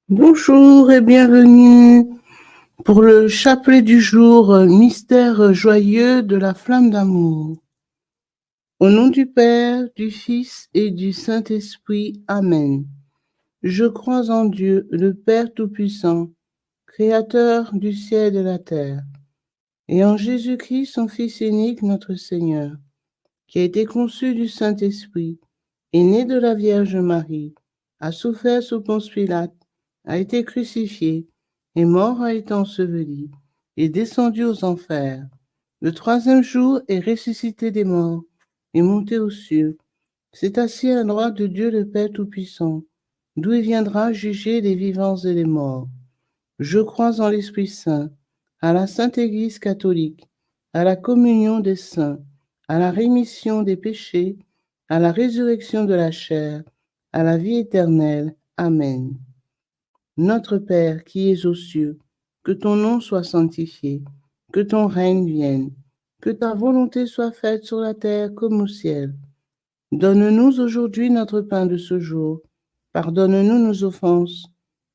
Bonjour et bienvenue pour le chapelet du jour, mystère joyeux de la flamme d'amour. Au nom du Père, du Fils et du Saint-Esprit, Amen. Je crois en Dieu, le Père Tout-Puissant, Créateur du ciel et de la terre, et en Jésus-Christ, son Fils unique, notre Seigneur, qui a été conçu du Saint-Esprit, est né de la Vierge Marie, a souffert sous Ponce Pilate, a été crucifié, est mort, a été enseveli, est descendu aux enfers. Le troisième jour est ressuscité des morts, est monté aux cieux, s'est assis à la droite de Dieu le Père Tout-Puissant, d'où il viendra juger les vivants et les morts. Je crois en l'Esprit Saint, à la Sainte Église catholique, à la communion des saints, à la rémission des péchés, à la résurrection de la chair, à la vie éternelle. Amen. Notre Père qui es aux cieux, que ton nom soit sanctifié, que ton règne vienne, que ta volonté soit faite sur la terre comme au ciel. Donne-nous aujourd'hui notre pain de ce jour. Pardonne-nous nos offenses,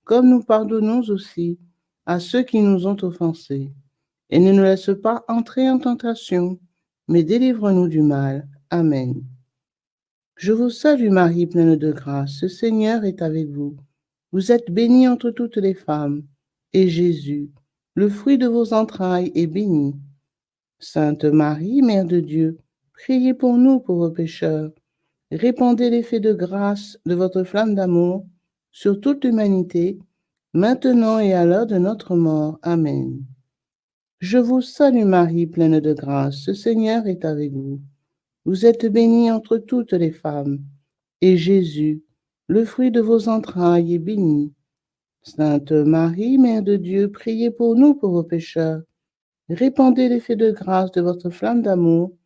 comme nous pardonnons aussi à ceux qui nous ont offensés. Et ne nous laisse pas entrer en tentation, mais délivre-nous du mal. Amen. Je vous salue Marie, pleine de grâce, le Seigneur est avec vous. Vous êtes bénie entre toutes les femmes, et Jésus, le fruit de vos entrailles, est béni. Sainte Marie, Mère de Dieu, priez pour nous pauvres pécheurs. Répandez l'effet de grâce de votre flamme d'amour sur toute l'humanité, maintenant et à l'heure de notre mort. Amen. Je vous salue Marie, pleine de grâce, le Seigneur est avec vous. Vous êtes bénie entre toutes les femmes, et Jésus, le fruit de vos entrailles, est béni. Sainte Marie, Mère de Dieu, priez pour nous pauvres pécheurs. Répandez l'effet de grâce de votre flamme d'amour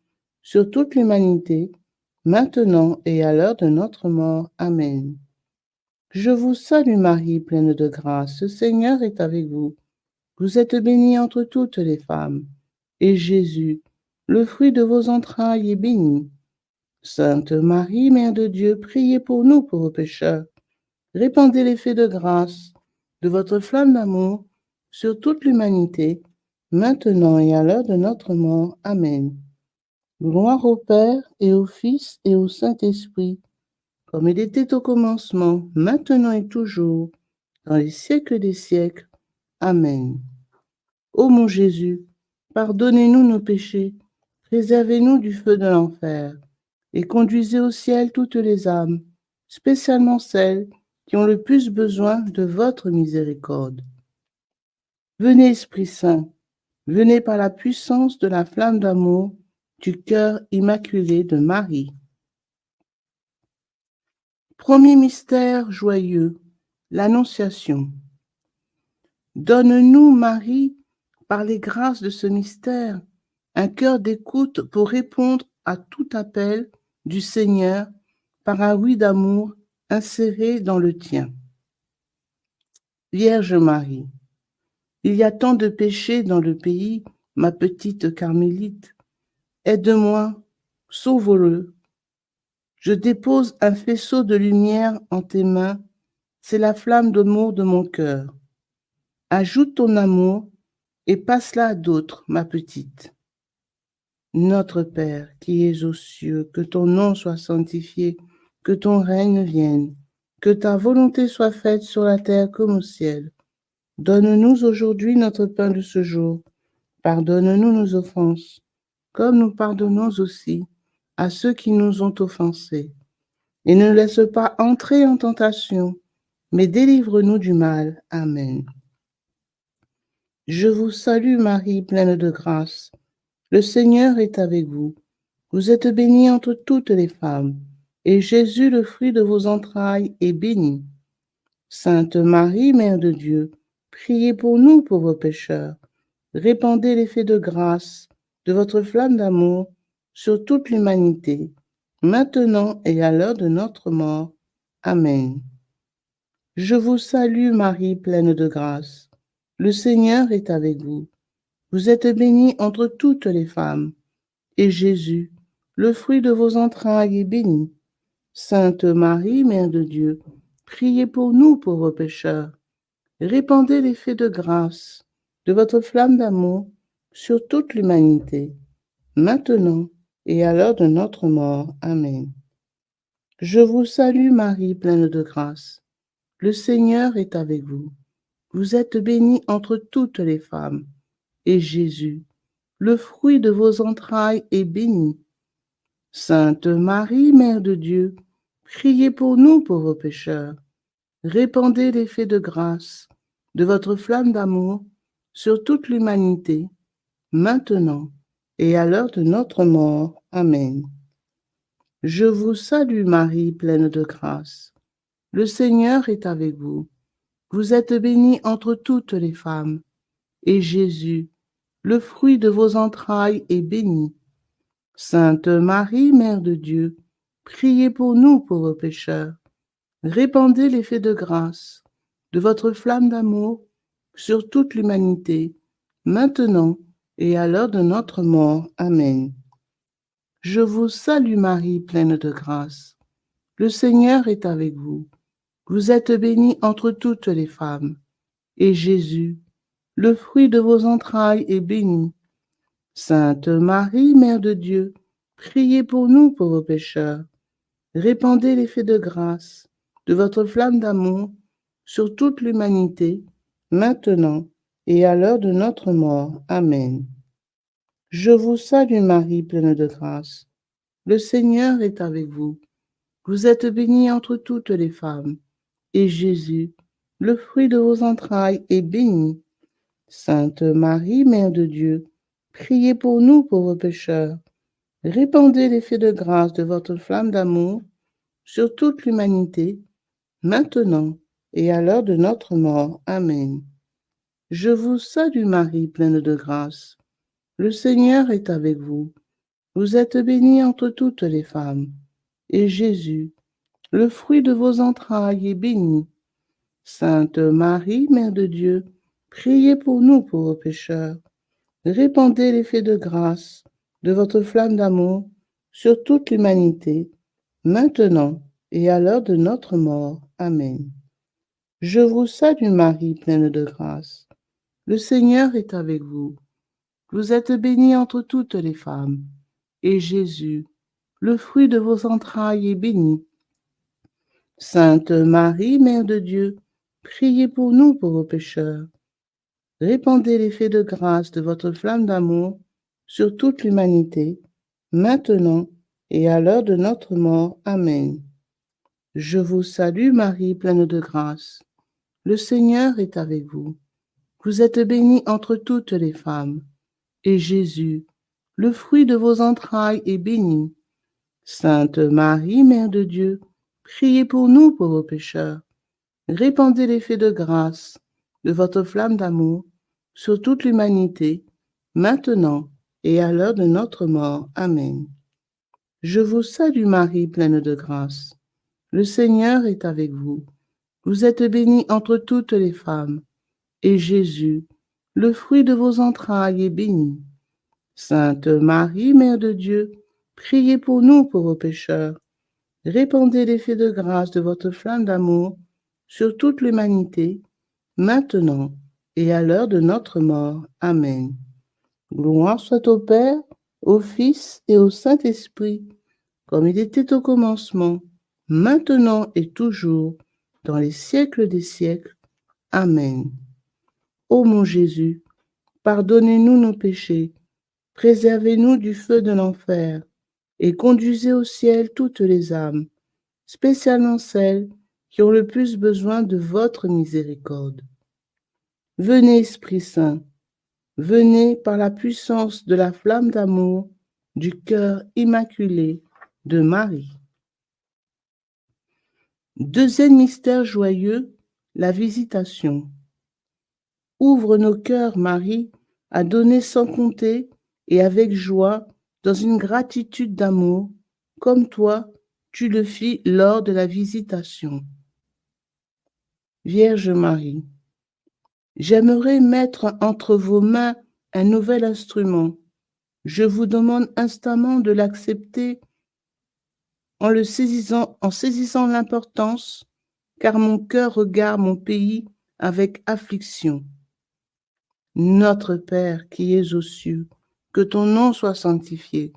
sur toute l'humanité, maintenant et à l'heure de notre mort. Amen. Je vous salue Marie, pleine de grâce, le Seigneur est avec vous. Vous êtes bénie entre toutes les femmes, et Jésus, le fruit de vos entrailles, est béni. Sainte Marie, Mère de Dieu, priez pour nous pauvres pécheurs. Répandez l'effet de grâce de votre flamme d'amour sur toute l'humanité, maintenant et à l'heure de notre mort. Amen. Gloire au Père et au Fils et au Saint-Esprit, comme il était au commencement, maintenant et toujours, dans les siècles des siècles. Amen. Ô mon Jésus, pardonnez-nous nos péchés, préservez-nous du feu de l'enfer, et conduisez au ciel toutes les âmes, spécialement celles qui ont le plus besoin de votre miséricorde. Venez, Esprit Saint, venez par la puissance de la flamme d'amour du cœur immaculé de Marie. Premier mystère joyeux, l'Annonciation. Donne-nous, Marie, par les grâces de ce mystère, un cœur d'écoute pour répondre à tout appel du Seigneur par un oui d'amour inséré dans le tien. Vierge Marie, il y a tant de péchés dans le pays, ma petite carmélite. Aide-moi, sauve-le. Je dépose un faisceau de lumière en tes mains, c'est la flamme d'amour de mon cœur. Ajoute ton amour et passe-la à d'autres, ma petite. Notre Père qui es aux cieux, que ton nom soit sanctifié, que ton règne vienne, que ta volonté soit faite sur la terre comme au ciel. Donne-nous aujourd'hui notre pain de ce jour. Pardonne-nous nos offenses, comme nous pardonnons aussi à ceux qui nous ont offensés. Et ne laisse pas entrer en tentation, mais délivre-nous du mal. Amen. Je vous salue Marie, pleine de grâce. Le Seigneur est avec vous. Vous êtes bénie entre toutes les femmes, et Jésus, le fruit de vos entrailles, est béni. Sainte Marie, Mère de Dieu, priez pour nous pauvres pécheurs. Répandez l'effet de grâce de votre flamme d'amour sur toute l'humanité, maintenant et à l'heure de notre mort. Amen. Je vous salue Marie, pleine de grâce. Le Seigneur est avec vous. Vous êtes bénie entre toutes les femmes, et Jésus, le fruit de vos entrailles, est béni. Sainte Marie, Mère de Dieu, priez pour nous pauvres pécheurs. Répandez l'effet de grâce de votre flamme d'amour sur toute l'humanité, maintenant et à l'heure de notre mort. Amen. Je vous salue Marie, pleine de grâce. Le Seigneur est avec vous. Vous êtes bénie entre toutes les femmes, et Jésus, le fruit de vos entrailles, est béni. Sainte Marie, Mère de Dieu, priez pour nous pauvres pécheurs. Répandez l'effet de grâce de votre flamme d'amour sur toute l'humanité, maintenant et à l'heure de notre mort. Amen. Je vous salue Marie, pleine de grâce. Le Seigneur est avec vous. Vous êtes bénie entre toutes les femmes, et Jésus, le fruit de vos entrailles, est béni. Sainte Marie, Mère de Dieu, priez pour nous pauvres pécheurs. Répandez l'effet de grâce de votre flamme d'amour sur toute l'humanité, maintenant et à l'heure de notre mort. Amen. Je vous salue Marie, pleine de grâce. Le Seigneur est avec vous. Vous êtes bénie entre toutes les femmes, et Jésus, le fruit de vos entrailles, est béni. Sainte Marie, Mère de Dieu, priez pour nous pauvres pécheurs. Répandez l'effet de grâce de votre flamme d'amour sur toute l'humanité, maintenant et à l'heure de notre mort. Amen. Je vous salue Marie, pleine de grâce. Le Seigneur est avec vous. Vous êtes bénie entre toutes les femmes, et Jésus, le fruit de vos entrailles, est béni. Sainte Marie, Mère de Dieu, priez pour nous pauvres pécheurs. Répandez l'effet de grâce de votre flamme d'amour sur toute l'humanité, maintenant et à l'heure de notre mort. Amen. Je vous salue Marie, pleine de grâce. Le Seigneur est avec vous. Vous êtes bénie entre toutes les femmes, et Jésus, le fruit de vos entrailles, est béni. Sainte Marie, Mère de Dieu, priez pour nous pauvres pécheurs. Répandez l'effet de grâce de votre flamme d'amour sur toute l'humanité, maintenant et à l'heure de notre mort. Amen. Je vous salue Marie, pleine de grâce. Le Seigneur est avec vous. Vous êtes bénie entre toutes les femmes, et Jésus, le fruit de vos entrailles, est béni. Sainte Marie, Mère de Dieu, priez pour nous pauvres pécheurs. Répandez l'effet de grâce de votre flamme d'amour sur toute l'humanité, maintenant et à l'heure de notre mort. Amen. Je vous salue Marie, pleine de grâce. Le Seigneur est avec vous. Vous êtes bénie entre toutes les femmes, et Jésus, le fruit de vos entrailles, est béni. Sainte Marie, Mère de Dieu, priez pour nous pauvres pécheurs. Répandez l'effet de grâce de votre flamme d'amour sur toute l'humanité, maintenant et à l'heure de notre mort. Amen. Je vous salue Marie, pleine de grâce. Le Seigneur est avec vous. Vous êtes bénie entre toutes les femmes, et Jésus, le fruit de vos entrailles, est béni. Sainte Marie, Mère de Dieu, priez pour nous pauvres pécheurs. Répandez l'effet de grâce de votre flamme d'amour sur toute l'humanité, maintenant et à l'heure de notre mort. Amen. Gloire soit au Père, au Fils et au Saint-Esprit, comme il était au commencement, maintenant et toujours, dans les siècles des siècles. Amen. Ô mon Jésus, pardonnez-nous nos péchés, préservez-nous du feu de l'enfer, et conduisez au ciel toutes les âmes, spécialement celles qui ont le plus besoin de votre miséricorde. Venez, Esprit Saint, venez par la puissance de la flamme d'amour du cœur immaculé de Marie. Deuxième mystère joyeux, la visitation. Ouvre nos cœurs, Marie, à donner sans compter et avec joie, dans une gratitude d'amour, comme toi, tu le fis lors de la visitation. Vierge Marie, j'aimerais mettre entre vos mains un nouvel instrument. Je vous demande instamment de l'accepter en saisissant l'importance, car mon cœur regarde mon pays avec affliction. Notre Père qui es aux cieux, que ton nom soit sanctifié,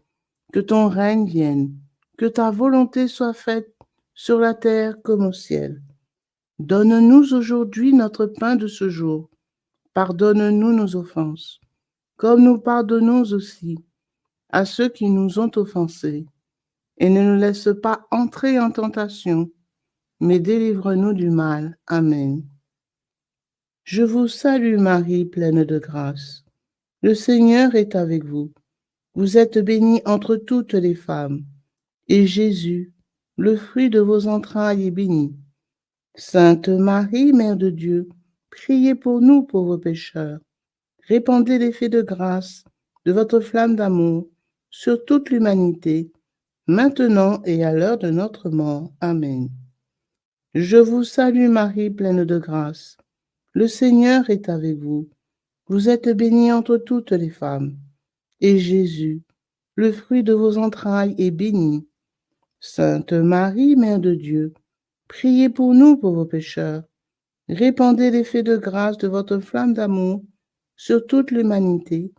que ton règne vienne, que ta volonté soit faite sur la terre comme au ciel. Donne-nous aujourd'hui notre pain de ce jour. Pardonne-nous nos offenses, comme nous pardonnons aussi à ceux qui nous ont offensés. Et ne nous laisse pas entrer en tentation, mais délivre-nous du mal. Amen. Je vous salue Marie, pleine de grâce. Le Seigneur est avec vous. Vous êtes bénie entre toutes les femmes, et Jésus, le fruit de vos entrailles, est béni. Sainte Marie, Mère de Dieu, priez pour nous pauvres pécheurs. Répandez l'effet de grâce de votre flamme d'amour sur toute l'humanité, maintenant et à l'heure de notre mort. Amen. Je vous salue Marie, pleine de grâce. Le Seigneur est avec vous. Vous êtes bénie entre toutes les femmes, et Jésus, le fruit de vos entrailles, est béni. Sainte Marie, Mère de Dieu, priez pour nous pauvres pécheurs. Répandez l'effet de grâce de votre flamme d'amour sur toute l'humanité,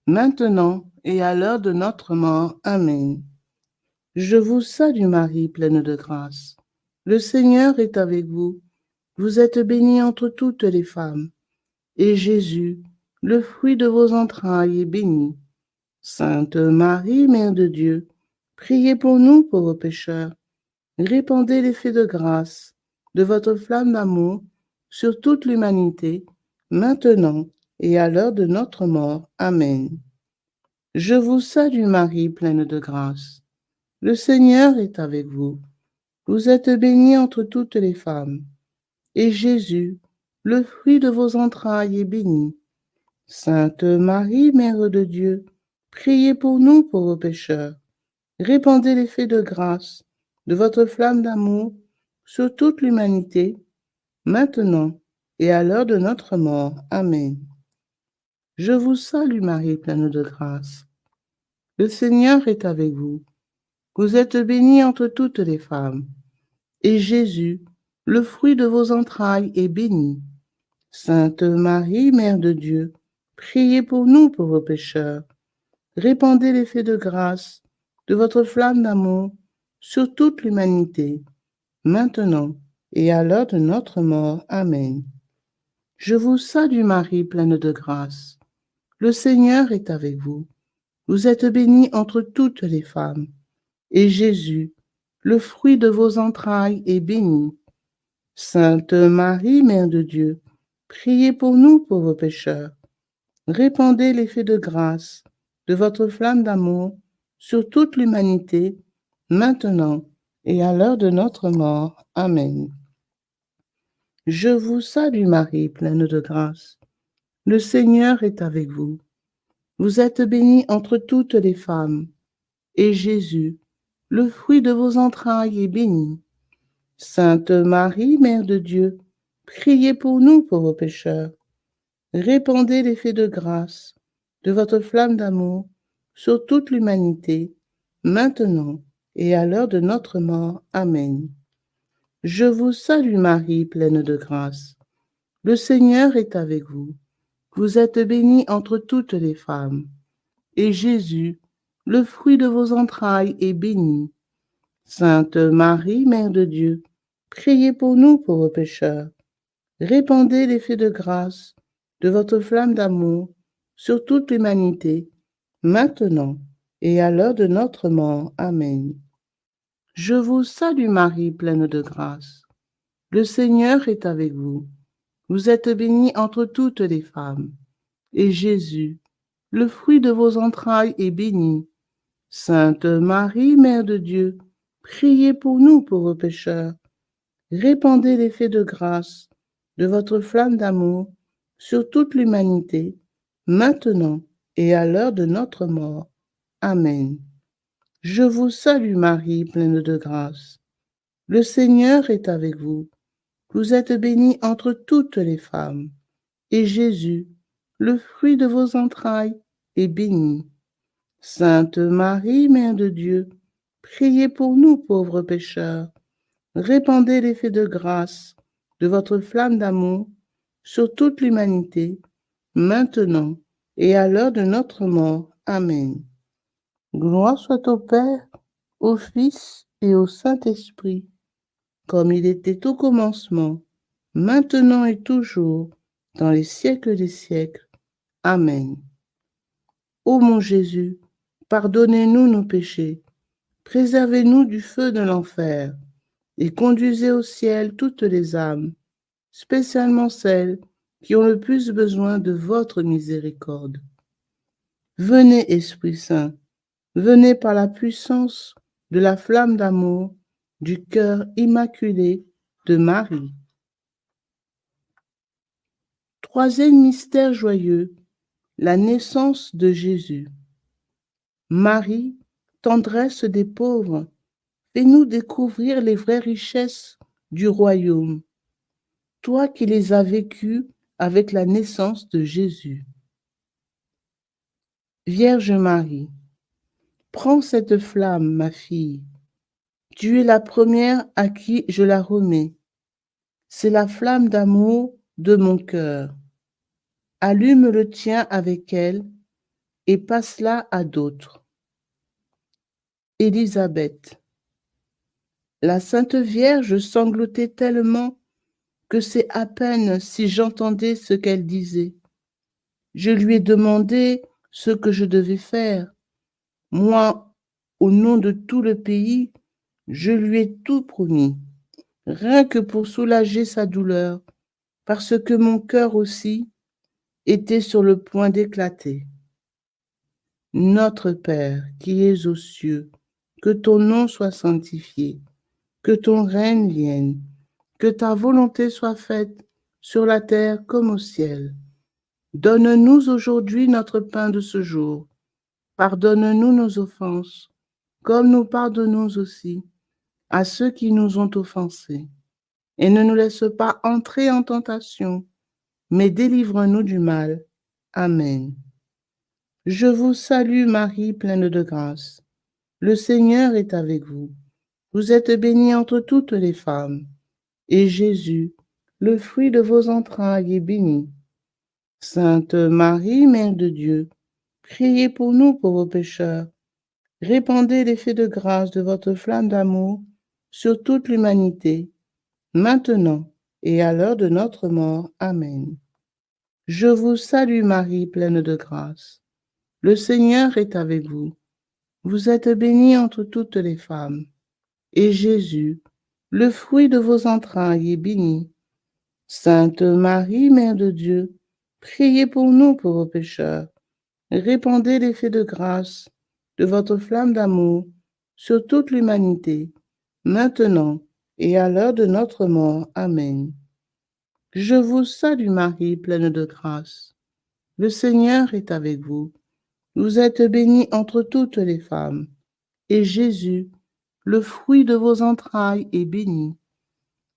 maintenant et à l'heure de notre mort. Amen. Je vous salue Marie, pleine de grâce. Le Seigneur est avec vous. Vous êtes bénie entre toutes les femmes, et Jésus, le fruit de vos entrailles, est béni. Sainte Marie, Mère de Dieu, priez pour nous pauvres pécheurs. Répandez l'effet de grâce de votre flamme d'amour sur toute l'humanité, maintenant et à l'heure de notre mort. Amen. Je vous salue Marie, pleine de grâce. Le Seigneur est avec vous. Vous êtes bénie entre toutes les femmes, et Jésus, le fruit de vos entrailles, est béni. Sainte Marie, Mère de Dieu, priez pour nous pauvres pécheurs. Répandez l'effet de grâce de votre flamme d'amour sur toute l'humanité, maintenant et à l'heure de notre mort. Amen. Je vous salue Marie, pleine de grâce. Le Seigneur est avec vous. Vous êtes bénie entre toutes les femmes, et Jésus, le fruit de vos entrailles, est béni. Sainte Marie, Mère de Dieu, priez pour nous pauvres pécheurs. Répandez l'effet de grâce de votre flamme d'amour sur toute l'humanité, maintenant et à l'heure de notre mort. Amen. Je vous salue Marie, pleine de grâce. Le Seigneur est avec vous. Vous êtes bénie entre toutes les femmes, et Jésus, le fruit de vos entrailles, est béni. Sainte Marie, Mère de Dieu, priez pour nous pauvres pécheurs. Répandez l'effet de grâce de votre flamme d'amour sur toute l'humanité, maintenant et à l'heure de notre mort. Amen. Je vous salue Marie, pleine de grâce. Le Seigneur est avec vous. Vous êtes bénie entre toutes les femmes, et Jésus, le fruit de vos entrailles est béni. Sainte Marie, Mère de Dieu, priez pour nous pauvres pécheurs. Répandez l'effet de grâce de votre flamme d'amour sur toute l'humanité, maintenant et à l'heure de notre mort. Amen. Je vous salue Marie, pleine de grâce. Le Seigneur est avec vous. Vous êtes bénie entre toutes les femmes. Et Jésus, le fruit de vos entrailles, est béni. Sainte Marie, Mère de Dieu, priez pour nous pauvres pécheurs. Répandez l'effet de grâce de votre flamme d'amour sur toute l'humanité, maintenant et à l'heure de notre mort. Amen. Je vous salue Marie, pleine de grâce. Le Seigneur est avec vous. Vous êtes bénie entre toutes les femmes. Et Jésus, le fruit de vos entrailles, est béni. Sainte Marie, Mère de Dieu, priez pour nous pauvres pécheurs. Répandez l'effet de grâce de votre flamme d'amour sur toute l'humanité, maintenant et à l'heure de notre mort. Amen. Je vous salue Marie, pleine de grâce. Le Seigneur est avec vous. Vous êtes bénie entre toutes les femmes. Et Jésus, le fruit de vos entrailles, est béni. Sainte Marie, Mère de Dieu, priez pour nous pauvres pécheurs. Répandez l'effet de grâce de votre flamme d'amour sur toute l'humanité, maintenant et à l'heure de notre mort. Amen. Gloire soit au Père, au Fils et au Saint-Esprit, comme il était au commencement, maintenant et toujours, dans les siècles des siècles. Amen. Ô mon Jésus, pardonnez-nous nos péchés, préservez-nous du feu de l'enfer, et conduisez au ciel toutes les âmes, spécialement celles qui ont le plus besoin de votre miséricorde. Venez, Esprit Saint, venez par la puissance de la flamme d'amour du cœur immaculé de Marie. Troisième mystère joyeux, la naissance de Jésus. Marie, tendresse des pauvres, fais-nous découvrir les vraies richesses du royaume, toi qui les as vécues avec la naissance de Jésus. Vierge Marie, prends cette flamme, ma fille. Tu es la première à qui je la remets. C'est la flamme d'amour de mon cœur. Allume le tien avec elle et passe-la à d'autres. Élisabeth. La Sainte Vierge sanglotait tellement que c'est à peine si j'entendais ce qu'elle disait. Je lui ai demandé ce que je devais faire. Moi, au nom de tout le pays, je lui ai tout promis, rien que pour soulager sa douleur, parce que mon cœur aussi était sur le point d'éclater. Notre Père qui es aux cieux, que ton nom soit sanctifié, que ton règne vienne, que ta volonté soit faite sur la terre comme au ciel. Donne-nous aujourd'hui notre pain de ce jour. Pardonne-nous nos offenses, comme nous pardonnons aussi à ceux qui nous ont offensés. Et ne nous laisse pas entrer en tentation, mais délivre-nous du mal. Amen. Je vous salue Marie, pleine de grâce. Le Seigneur est avec vous. Vous êtes bénie entre toutes les femmes. Et Jésus, le fruit de vos entrailles, est béni. Sainte Marie, Mère de Dieu, priez pour nous pauvres pécheurs. Répandez l'effet de grâce de votre flamme d'amour sur toute l'humanité, maintenant et à l'heure de notre mort. Amen. Je vous salue Marie, pleine de grâce. Le Seigneur est avec vous. Vous êtes bénie entre toutes les femmes. Et Jésus, le fruit de vos entrailles, est béni. Sainte Marie, Mère de Dieu, priez pour nous pauvres pécheurs. Répandez l'effet de grâce de votre flamme d'amour sur toute l'humanité, maintenant et à l'heure de notre mort. Amen. Je vous salue Marie, pleine de grâce. Le Seigneur est avec vous. Vous êtes bénie entre toutes les femmes. Et Jésus, le fruit de vos entrailles est béni.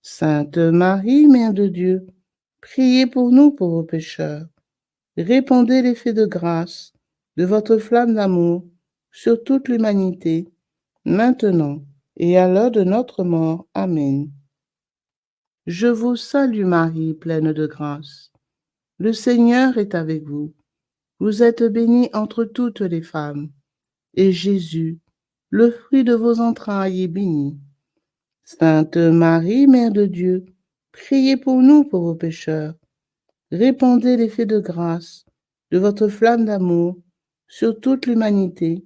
Sainte Marie, Mère de Dieu, priez pour nous pauvres pécheurs. Répandez l'effet de grâce de votre flamme d'amour sur toute l'humanité, maintenant et à l'heure de notre mort. Amen. Je vous salue Marie, pleine de grâce. Le Seigneur est avec vous. Vous êtes bénie entre toutes les femmes, et Jésus, le fruit de vos entrailles, est béni. Sainte Marie, Mère de Dieu, priez pour nous pauvres pécheurs. Répandez l'effet de grâce de votre flamme d'amour sur toute l'humanité,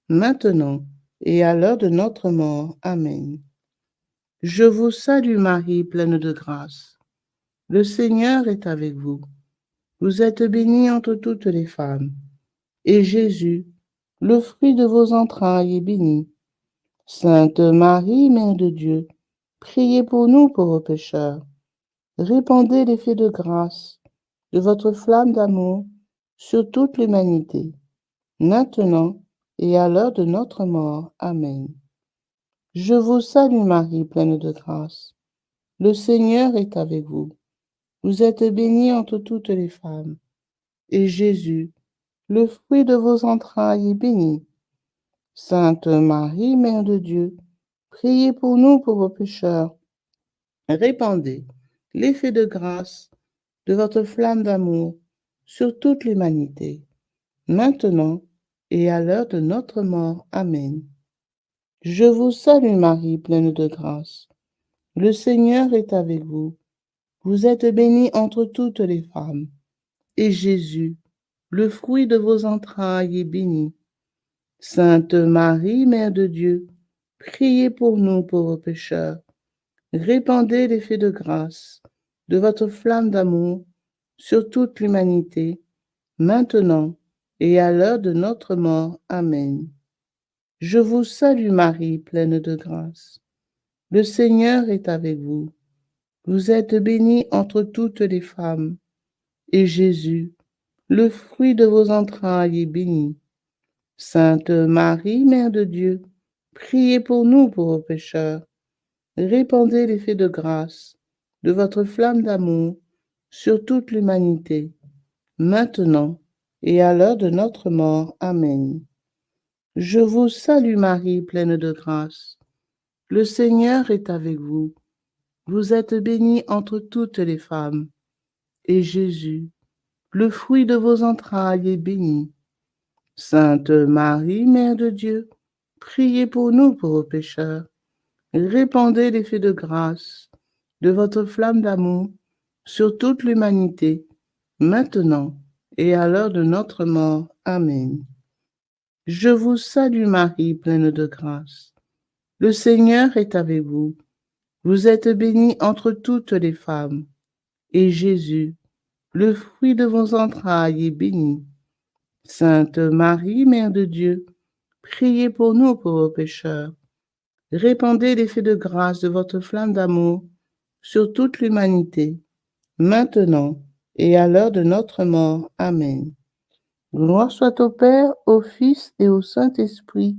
maintenant et à l'heure de notre mort. Amen. Je vous salue Marie, pleine de grâce. Le Seigneur est avec vous. Vous êtes bénie entre toutes les femmes, et Jésus, le fruit de vos entrailles, est béni. Sainte Marie, Mère de Dieu, priez pour nous pauvres pécheurs. Répandez l'effet de grâce de votre flamme d'amour sur toute l'humanité, maintenant et à l'heure de notre mort. Amen. Je vous salue Marie, pleine de grâce. Le Seigneur est avec vous. Vous êtes bénie entre toutes les femmes, et Jésus, le fruit de vos entrailles, est béni. Sainte Marie, Mère de Dieu, priez pour nous pauvres pécheurs. Répandez l'effet de grâce de votre flamme d'amour sur toute l'humanité, maintenant et à l'heure de notre mort. Amen. Je vous salue Marie, pleine de grâce. Le Seigneur est avec vous. Vous êtes bénie entre toutes les femmes, et Jésus, le fruit de vos entrailles, est béni. Sainte Marie, Mère de Dieu, priez pour nous pauvres pécheurs. Répandez l'effet de grâce de votre flamme d'amour sur toute l'humanité, maintenant et à l'heure de notre mort. Amen. Je vous salue Marie, pleine de grâce. Le Seigneur est avec vous. Vous êtes bénie entre toutes les femmes, et Jésus, le fruit de vos entrailles, est béni. Sainte Marie, Mère de Dieu, priez pour nous pauvres pécheurs. Répandez l'effet de grâce de votre flamme d'amour sur toute l'humanité, maintenant et à l'heure de notre mort. Amen. Je vous salue Marie, pleine de grâce. Le Seigneur est avec vous. Vous êtes bénie entre toutes les femmes, et Jésus, le fruit de vos entrailles, est béni. Sainte Marie, Mère de Dieu, priez pour nous pauvres pécheurs. Répandez l'effet de grâce de votre flamme d'amour sur toute l'humanité, maintenant et à l'heure de notre mort. Amen. Je vous salue Marie, pleine de grâce. Le Seigneur est avec vous. Vous êtes bénie entre toutes les femmes, et Jésus, le fruit de vos entrailles, est béni. Sainte Marie, Mère de Dieu, priez pour nous pauvres pécheurs. Répandez l'effet de grâce de votre flamme d'amour sur toute l'humanité, maintenant et à l'heure de notre mort. Amen. Gloire soit au Père, au Fils et au Saint-Esprit,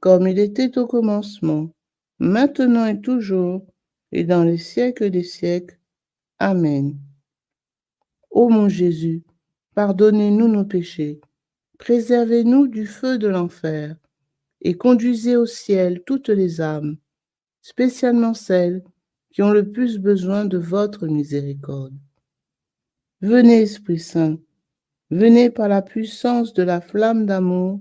comme il était au commencement, maintenant et toujours, et dans les siècles des siècles. Amen. Ô mon Jésus, pardonnez-nous nos péchés, préservez-nous du feu de l'enfer, et conduisez au ciel toutes les âmes, spécialement celles qui ont le plus besoin de votre miséricorde. Venez, Esprit Saint, venez par la puissance de la flamme d'amour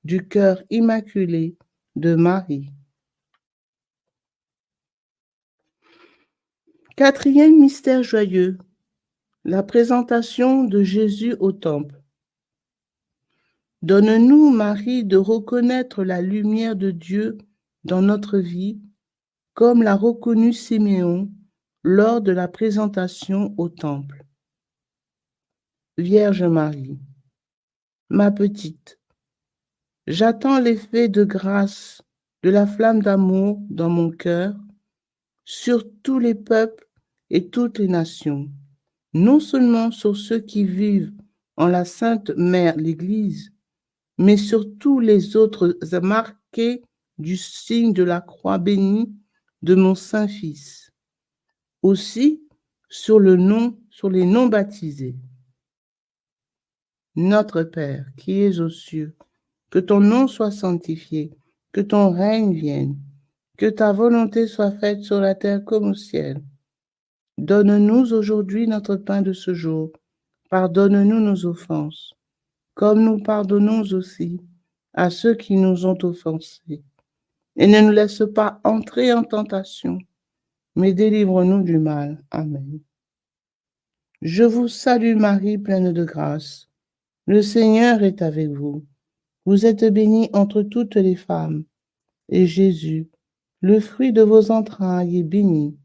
du cœur immaculé de Marie. Quatrième mystère joyeux, la présentation de Jésus au temple. Donne-nous, Marie, de reconnaître la lumière de Dieu dans notre vie, comme l'a reconnu Siméon lors de la présentation au temple. Vierge Marie, ma petite, j'attends l'effet de grâce de la flamme d'amour dans mon cœur sur tous les peuples et toutes les nations, non seulement sur ceux qui vivent en la Sainte Mère l'Église, mais sur tous les autres marqués du signe de la croix bénie de mon Saint-Fils. Aussi, sur les non baptisés. Notre Père, qui es aux cieux, que ton nom soit sanctifié, que ton règne vienne, que ta volonté soit faite sur la terre comme au ciel. Donne-nous aujourd'hui notre pain de ce jour. Pardonne-nous nos offenses, comme nous pardonnons aussi à ceux qui nous ont offensés. Et ne nous laisse pas entrer en tentation, mais délivre-nous du mal. Amen. Je vous salue Marie, pleine de grâce. Le Seigneur est avec vous. Vous êtes bénie entre toutes les femmes, et Jésus, le fruit de vos entrailles, est béni.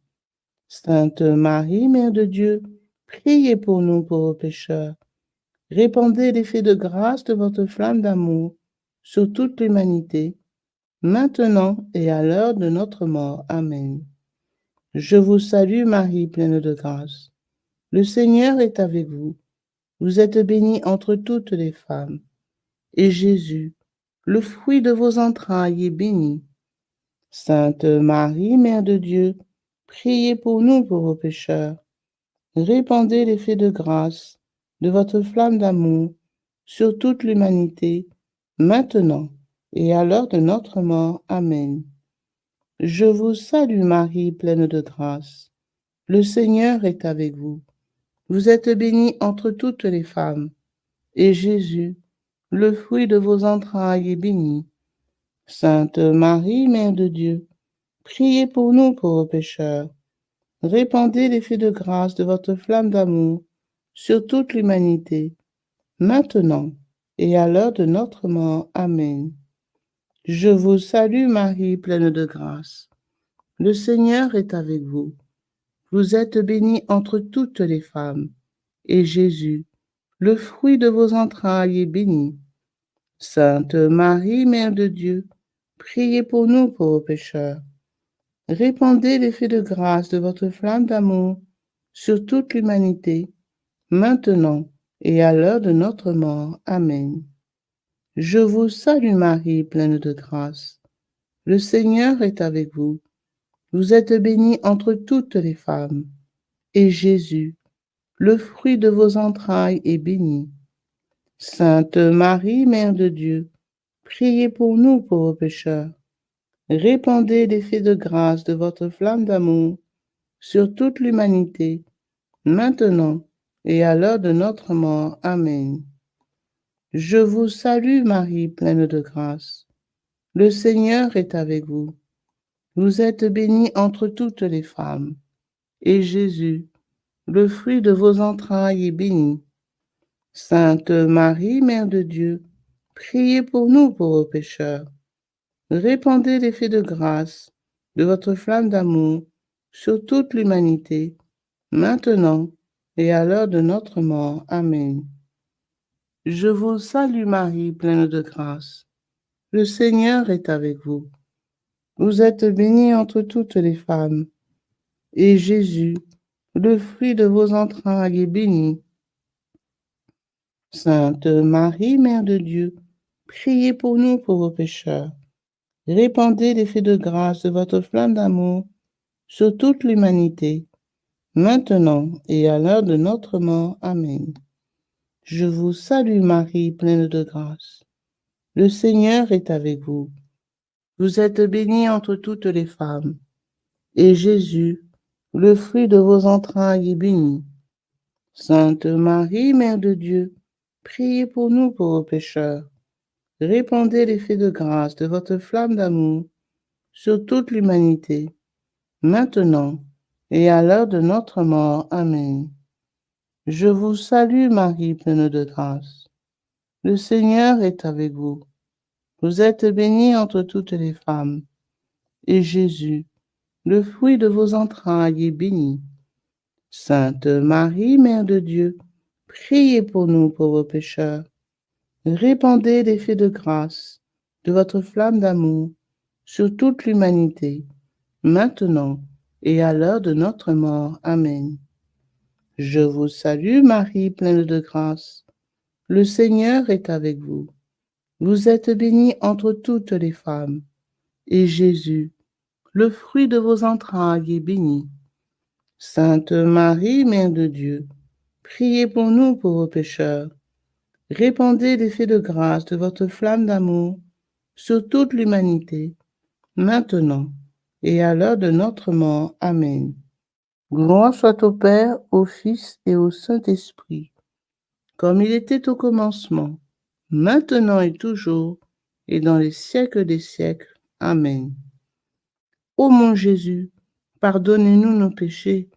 Sainte Marie, Mère de Dieu, priez pour nous pauvres pécheurs. Répandez l'effet de grâce de votre flamme d'amour sur toute l'humanité, maintenant et à l'heure de notre mort. Amen. Je vous salue Marie, pleine de grâce. Le Seigneur est avec vous. Vous êtes bénie entre toutes les femmes, et Jésus, le fruit de vos entrailles, est béni. Sainte Marie, Mère de Dieu, priez pour nous pauvres pécheurs. Répandez l'effet de grâce de votre flamme d'amour sur toute l'humanité, maintenant et à l'heure de notre mort. Amen. Je vous salue Marie, pleine de grâce. Le Seigneur est avec vous. Vous êtes bénie entre toutes les femmes, et Jésus, le fruit de vos entrailles, est béni. Sainte Marie, Mère de Dieu, priez pour nous pauvres pécheurs. Répandez l'effet de grâce de votre flamme d'amour sur toute l'humanité, maintenant et à l'heure de notre mort. Amen. Je vous salue Marie, pleine de grâce. Le Seigneur est avec vous. Vous êtes bénie entre toutes les femmes, et Jésus, le fruit de vos entrailles, est béni. Sainte Marie, Mère de Dieu, priez pour nous pauvres pécheurs. Répandez l'effet de grâce de votre flamme d'amour sur toute l'humanité, maintenant et à l'heure de notre mort. Amen. Je vous salue Marie, pleine de grâce. Le Seigneur est avec vous. Vous êtes bénie entre toutes les femmes, et Jésus, le fruit de vos entrailles, est béni. Sainte Marie, Mère de Dieu, priez pour nous pauvres pécheurs. Répandez l'effet de grâce de votre flamme d'amour sur toute l'humanité, maintenant et à l'heure de notre mort. Amen. Je vous salue Marie, pleine de grâce. Le Seigneur est avec vous. Vous êtes bénie entre toutes les femmes, et Jésus, le fruit de vos entrailles, est béni. Sainte Marie, Mère de Dieu, priez pour nous pauvres pécheurs. Répandez l'effet de grâce de votre flamme d'amour sur toute l'humanité, maintenant et à l'heure de notre mort. Amen. Je vous salue Marie, pleine de grâce. Le Seigneur est avec vous. Vous êtes bénie entre toutes les femmes, et Jésus, le fruit de vos entrailles, est béni. Sainte Marie, Mère de Dieu, priez pour nous pauvres pécheurs. Répandez l'effet de grâce de votre flamme d'amour sur toute l'humanité, maintenant et à l'heure de notre mort. Amen. Je vous salue Marie, pleine de grâce. Le Seigneur est avec vous. Vous êtes bénie entre toutes les femmes, et Jésus, le fruit de vos entrailles, est béni. Sainte Marie, Mère de Dieu, priez pour nous pauvres pécheurs. Répandez l'effet de grâce de votre flamme d'amour sur toute l'humanité, maintenant et à l'heure de notre mort. Amen. Je vous salue Marie, pleine de grâce. Le Seigneur est avec vous. Vous êtes bénie entre toutes les femmes, et Jésus, le fruit de vos entrailles, est béni. Sainte Marie, Mère de Dieu, priez pour nous pauvres pécheurs. Répandez l'effet de grâce de votre flamme d'amour sur toute l'humanité, maintenant et à l'heure de notre mort. Amen. Je vous salue Marie, pleine de grâce. Le Seigneur est avec vous. Vous êtes bénie entre toutes les femmes, et Jésus, le fruit de vos entrailles, est béni. Sainte Marie, Mère de Dieu, priez pour nous pauvres pécheurs. Répandez l'effet de grâce de votre flamme d'amour sur toute l'humanité, maintenant et à l'heure de notre mort. Amen. Gloire soit au Père, au Fils et au Saint-Esprit, comme il était au commencement, maintenant et toujours, et dans les siècles des siècles. Amen. Ô mon Jésus, pardonnez-nous nos péchés,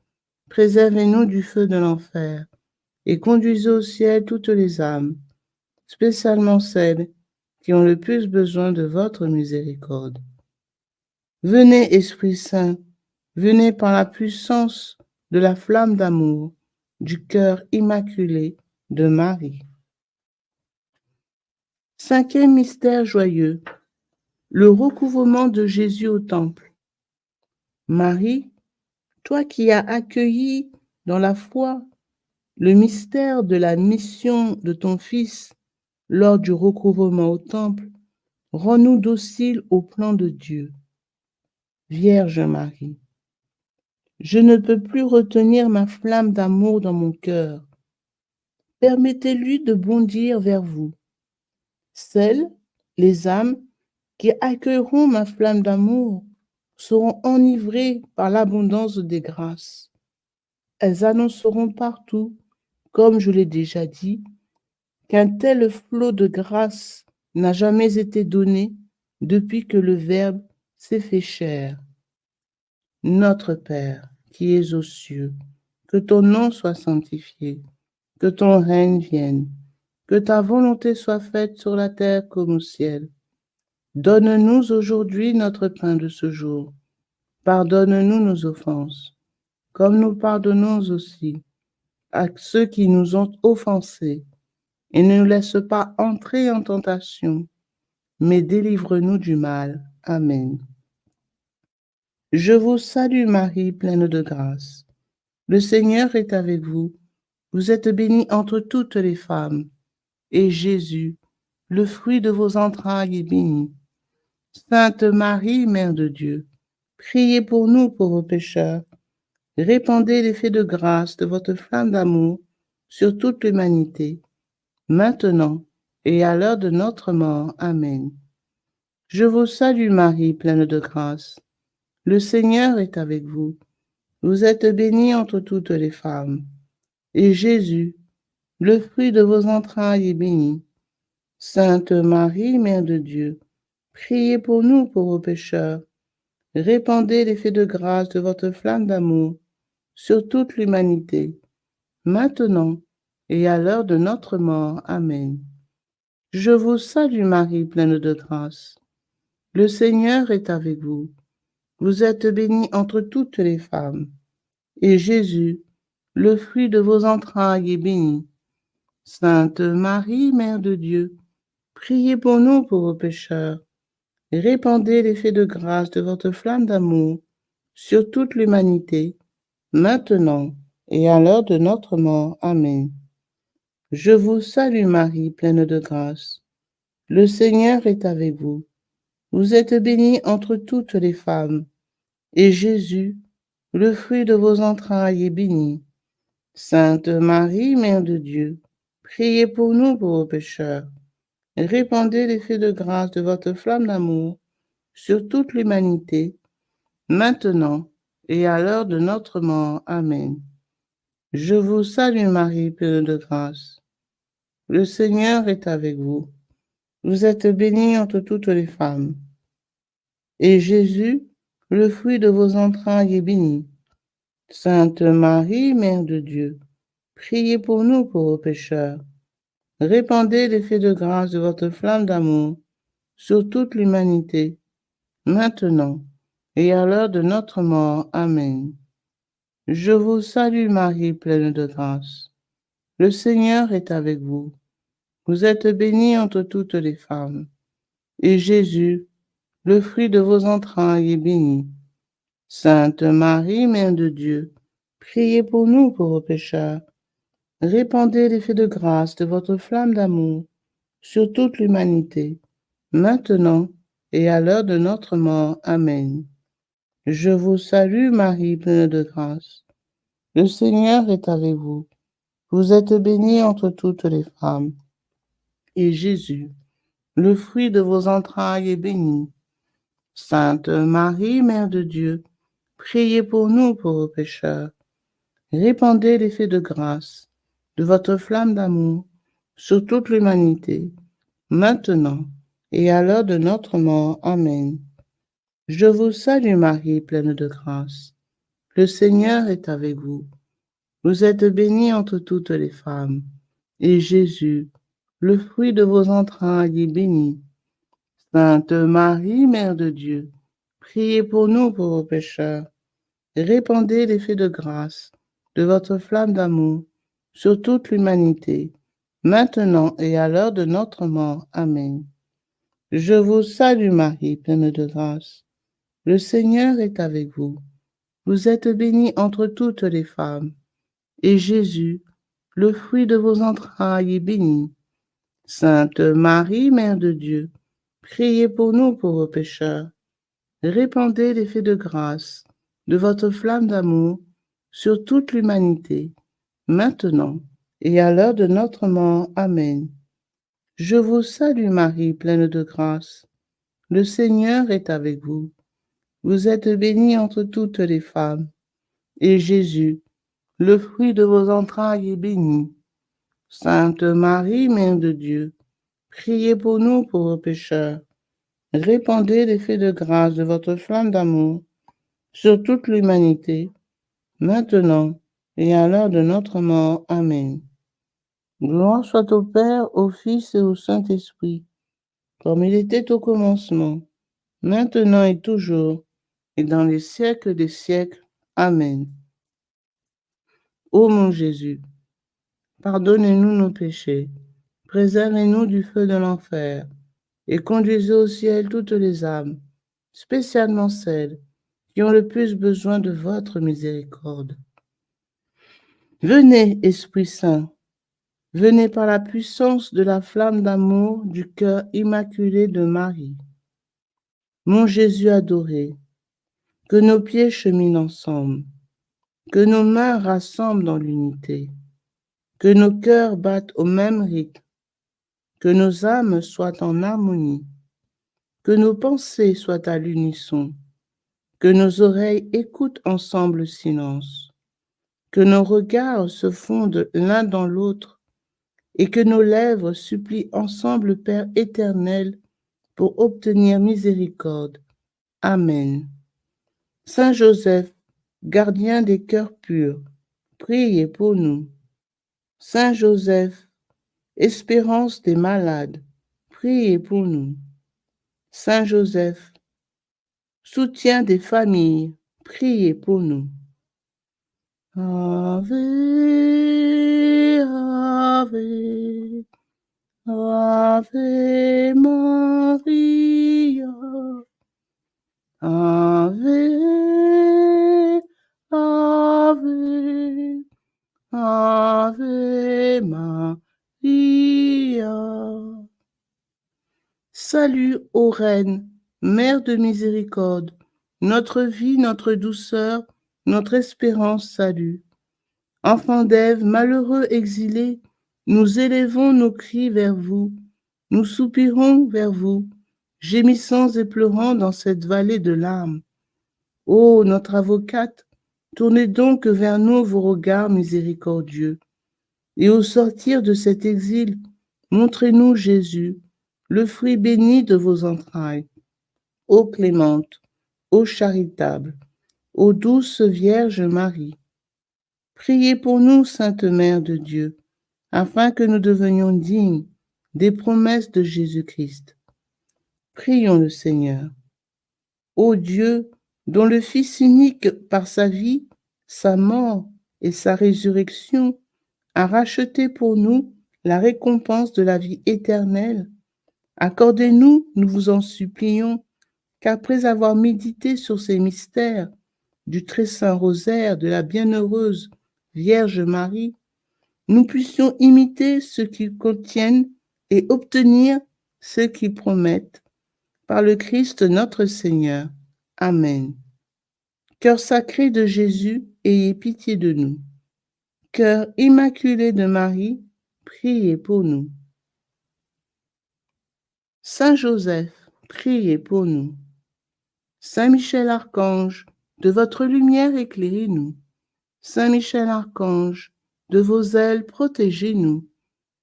préservez-nous du feu de l'enfer, et conduisez au ciel toutes les âmes, spécialement celles qui ont le plus besoin de votre miséricorde. Venez, Esprit Saint, venez par la puissance de la flamme d'amour du cœur immaculé de Marie. Cinquième mystère joyeux, le recouvrement de Jésus au temple. Marie, toi qui as accueilli dans la foi le mystère de la mission de ton Fils lors du recouvrement au temple, rends-nous dociles au plan de Dieu. Vierge Marie, je ne peux plus retenir ma flamme d'amour dans mon cœur. Permettez-lui de bondir vers vous. Celles, les âmes, qui accueilleront ma flamme d'amour seront enivrées par l'abondance des grâces. Elles annonceront partout, comme je l'ai déjà dit, qu'un tel flot de grâce n'a jamais été donné depuis que le Verbe s'est fait chair. Notre Père, qui es aux cieux, que ton nom soit sanctifié, que ton règne vienne, que ta volonté soit faite sur la terre comme au ciel. Donne-nous aujourd'hui notre pain de ce jour. Pardonne-nous nos offenses, comme nous pardonnons aussi à ceux qui nous ont offensés. Et ne nous laisse pas entrer en tentation, mais délivre-nous du mal. Amen. Je vous salue Marie, pleine de grâce. Le Seigneur est avec vous. Vous êtes bénie entre toutes les femmes, et Jésus, le fruit de vos entrailles, est béni. Sainte Marie, Mère de Dieu, priez pour nous pauvres pécheurs. Répandez l'effet de grâce de votre flamme d'amour sur toute l'humanité, maintenant et à l'heure de notre mort. Amen. Je vous salue Marie, pleine de grâce. Le Seigneur est avec vous. Vous êtes bénie entre toutes les femmes, et Jésus, le fruit de vos entrailles, est béni. Sainte Marie, Mère de Dieu, priez pour nous pauvres pécheurs. Répandez l'effet de grâce de votre flamme d'amour sur toute l'humanité, maintenant et à l'heure de notre mort. Amen. Je vous salue Marie, pleine de grâce. Le Seigneur est avec vous. Vous êtes bénie entre toutes les femmes, et Jésus, le fruit de vos entrailles, est béni. Sainte Marie, Mère de Dieu, priez pour nous pauvres pécheurs. Répandez l'effet de grâce de votre flamme d'amour sur toute l'humanité, maintenant et à l'heure de notre mort. Amen. Je vous salue Marie, pleine de grâce. Le Seigneur est avec vous. Vous êtes bénie entre toutes les femmes, et Jésus, le fruit de vos entrailles, est béni. Sainte Marie, Mère de Dieu, priez pour nous pauvres pécheurs. Répandez l'effet de grâce de votre flamme d'amour sur toute l'humanité, maintenant et à l'heure de notre mort. Amen. Je vous salue Marie, pleine de grâce. Le Seigneur est avec vous. Vous êtes bénie entre toutes les femmes, et Jésus, le fruit de vos entrailles, est béni. Sainte Marie, Mère de Dieu, priez pour nous pauvres pécheurs. Répandez l'effet de grâce de votre flamme d'amour sur toute l'humanité, maintenant et à l'heure de notre mort. Amen. Je vous salue Marie, pleine de grâce. Le Seigneur est avec vous. Vous êtes bénie entre toutes les femmes, et Jésus, le fruit de vos entrailles, est béni. Sainte Marie, Mère de Dieu, priez pour nous pauvres pécheurs. Répandez l'effet de grâce de votre flamme d'amour sur toute l'humanité, maintenant et à l'heure de notre mort. Amen. Je vous salue Marie, pleine de grâce. Le Seigneur est avec vous. Vous êtes bénie entre toutes les femmes. Et Jésus, le fruit de vos entrailles, est béni. Sainte Marie, Mère de Dieu, priez pour nous pauvres pécheurs. Répandez l'effet de grâce de votre flamme d'amour sur toute l'humanité, maintenant et à l'heure de notre mort. Amen. Je vous salue Marie, pleine de grâce. Le Seigneur est avec vous. Vous êtes bénie entre toutes les femmes, et Jésus, le fruit de vos entrailles, est béni. Sainte Marie, Mère de Dieu, priez pour nous pauvres pécheurs. Répandez l'effet de grâce de votre flamme d'amour sur toute l'humanité, maintenant et à l'heure de notre mort. Amen. Je vous salue Marie, pleine de grâce. Le Seigneur est avec vous. Vous êtes bénie entre toutes les femmes, et Jésus, le fruit de vos entrailles, est béni. Sainte Marie, Mère de Dieu, priez pour nous pauvres pécheurs. Répandez l'effet de grâce de votre flamme d'amour sur toute l'humanité, maintenant et à l'heure de notre mort. Amen. Je vous salue Marie, pleine de grâce. Le Seigneur est avec vous. Vous êtes bénie entre toutes les femmes, et Jésus, le fruit de vos entrailles, est béni. Sainte Marie, Mère de Dieu, priez pour nous pauvres pécheurs. Répandez l'effet de grâce de votre flamme d'amour sur toute l'humanité, maintenant et à l'heure de notre mort. Amen. Gloire soit au Père, au Fils et au Saint-Esprit, comme il était au commencement, maintenant et toujours, et dans les siècles des siècles. Amen. Ô mon Jésus, pardonnez-nous nos péchés, préservez-nous du feu de l'enfer, et conduisez au ciel toutes les âmes, spécialement celles qui ont le plus besoin de votre miséricorde. Venez, Esprit Saint, venez par la puissance de la flamme d'amour du cœur immaculé de Marie. Mon Jésus adoré, que nos pieds cheminent ensemble, que nos mains rassemblent dans l'unité, que nos cœurs battent au même rythme, que nos âmes soient en harmonie, que nos pensées soient à l'unisson, que nos oreilles écoutent ensemble le silence, que nos regards se fondent l'un dans l'autre, et que nos lèvres supplient ensemble le Père éternel pour obtenir miséricorde. Amen. Saint Joseph, gardien des cœurs purs, priez pour nous. Saint Joseph, espérance des malades, priez pour nous. Saint Joseph, soutien des familles, priez pour nous. Ave, Ave, Ave Maria, Ave, Ave, Ave Maria. Salut, ô Reine, Mère de miséricorde, notre vie, notre douceur, notre espérance, salut. Enfants d'Ève, malheureux exilés, nous élevons nos cris vers vous, nous soupirons vers vous, gémissant et pleurant dans cette vallée de larmes. Ô notre avocate, tournez donc vers nous vos regards miséricordieux, et au sortir de cet exil, montrez-nous Jésus, le fruit béni de vos entrailles. Ô clémente, ô charitable, ô douce Vierge Marie, priez pour nous, Sainte Mère de Dieu, afin que nous devenions dignes des promesses de Jésus-Christ. Prions le Seigneur. Ô Dieu, dont le Fils unique, par sa vie, sa mort et sa résurrection, a racheté pour nous la récompense de la vie éternelle, accordez-nous, nous vous en supplions, qu'après avoir médité sur ces mystères du très saint rosaire de la bienheureuse Vierge Marie, nous puissions imiter ce qu'ils contiennent et obtenir ce qu'ils promettent, par le Christ notre Seigneur. Amen. Cœur sacré de Jésus, ayez pitié de nous. Cœur immaculé de Marie, priez pour nous. Saint Joseph, priez pour nous. Saint Michel Archange, de votre lumière éclairez-nous. Saint Michel Archange, de vos ailes protégez-nous.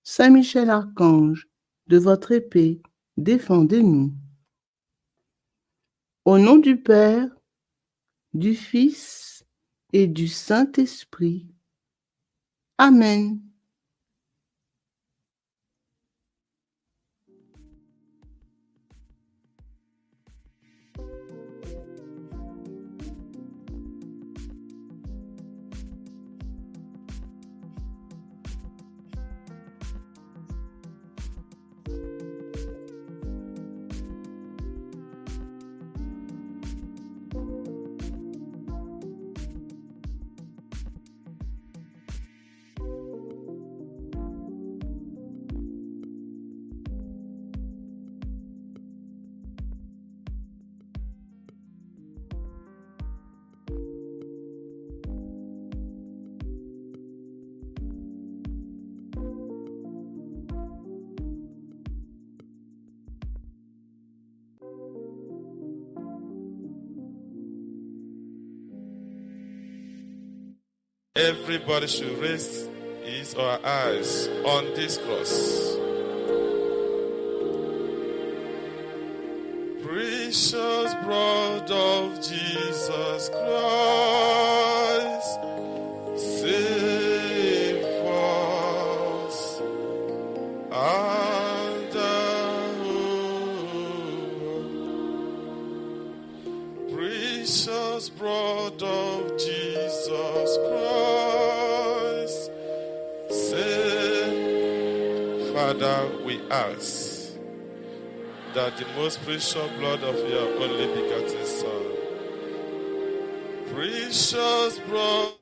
Saint Michel Archange, de votre épée défendez-nous. Au nom du Père, du Fils et du Saint-Esprit. Amen. Everybody should raise his or her eyes on this cross. Precious blood of Jesus Christ, save us and precious blood of Jesus Christ, save. Father, we ask that the most precious blood of your only begotten Son, precious blood.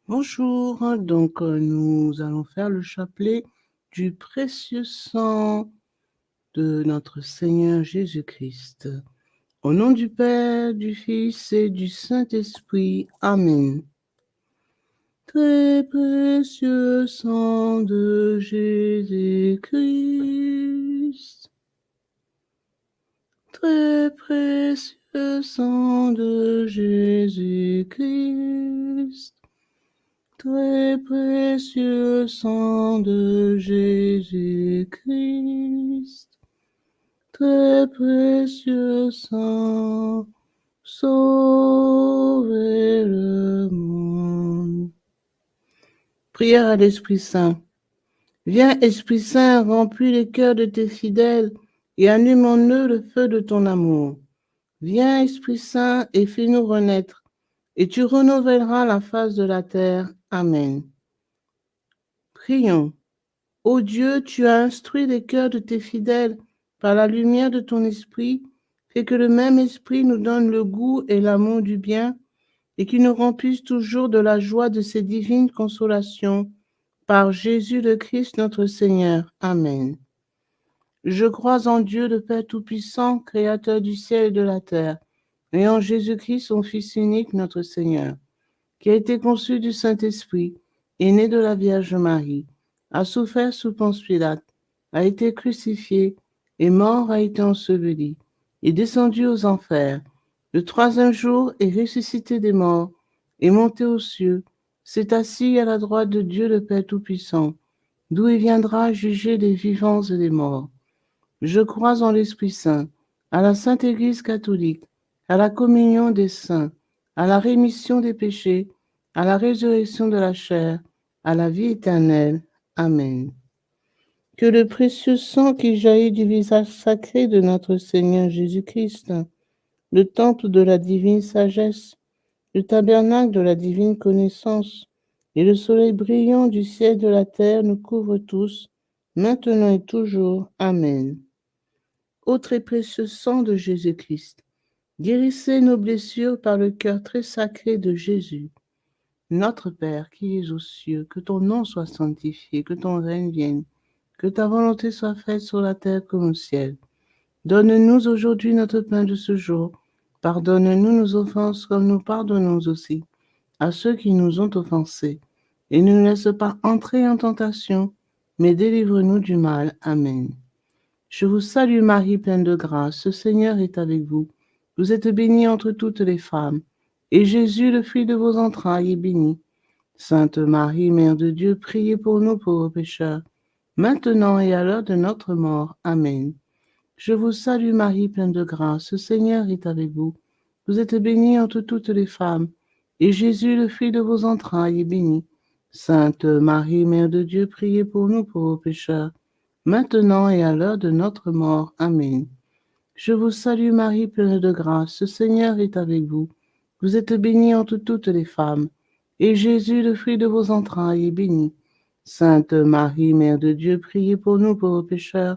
Bonjour, donc nous allons faire le chapelet du précieux sang de notre Seigneur Jésus-Christ. Au nom du Père, du Fils et du Saint-Esprit. Amen. Très précieux sang de Jésus-Christ. Très précieux sang de Jésus-Christ. Très précieux sang de Jésus-Christ. Très précieux sang, sauvez le monde. Prière à l'Esprit Saint. Viens, Esprit Saint, remplis les cœurs de tes fidèles et allume en eux le feu de ton amour. Viens, Esprit Saint, et fais-nous renaître, et tu renouvelleras la face de la terre. Amen. Prions. Ô Dieu, tu as instruit les cœurs de tes fidèles par la lumière de ton esprit, fais que le même esprit nous donne le goût et l'amour du bien, et qu'il nous remplisse toujours de la joie de ces divines consolations. Par Jésus le Christ notre Seigneur. Amen. Je crois en Dieu, le Père Tout-Puissant, Créateur du ciel et de la terre, et en Jésus-Christ, son Fils unique, notre Seigneur, qui a été conçu du Saint-Esprit, est né de la Vierge Marie, a souffert sous Ponce Pilate, a été crucifié, est mort, a été enseveli, est descendu aux enfers, le troisième jour est ressuscité des morts, est monté aux cieux, s'est assis à la droite de Dieu le Père Tout-Puissant, d'où il viendra juger les vivants et les morts. Je crois en l'Esprit Saint, à la Sainte Église catholique, à la communion des saints, à la rémission des péchés, à la résurrection de la chair, à la vie éternelle. Amen. Que le précieux sang qui jaillit du visage sacré de notre Seigneur Jésus-Christ, le temple de la divine sagesse, le tabernacle de la divine connaissance et le soleil brillant du ciel de la terre nous couvrent tous, maintenant et toujours. Amen. Ô très précieux sang de Jésus-Christ, guérissez nos blessures par le cœur très sacré de Jésus. Notre Père qui es aux cieux, que ton nom soit sanctifié, que ton règne vienne, que ta volonté soit faite sur la terre comme au ciel. Donne-nous aujourd'hui notre pain de ce jour. Pardonne-nous nos offenses comme nous pardonnons aussi à ceux qui nous ont offensés. Et ne nous laisse pas entrer en tentation, mais délivre-nous du mal. Amen. Je vous salue Marie, pleine de grâce, le Seigneur est avec vous. Vous êtes bénie entre toutes les femmes, et Jésus, le fruit de vos entrailles, est béni. Sainte Marie, Mère de Dieu, priez pour nous pauvres pécheurs, maintenant et à l'heure de notre mort. Amen. Je vous salue Marie, pleine de grâce, le Seigneur est avec vous. Vous êtes bénie entre toutes les femmes, et Jésus, le fruit de vos entrailles, est béni. Sainte Marie, Mère de Dieu, priez pour nous pauvres pécheurs, maintenant et à l'heure de notre mort. Amen. Je vous salue Marie, pleine de grâce, le Seigneur est avec vous. Vous êtes bénie entre toutes les femmes, et Jésus, le fruit de vos entrailles, est béni. Sainte Marie, Mère de Dieu, priez pour nous pauvres pécheurs,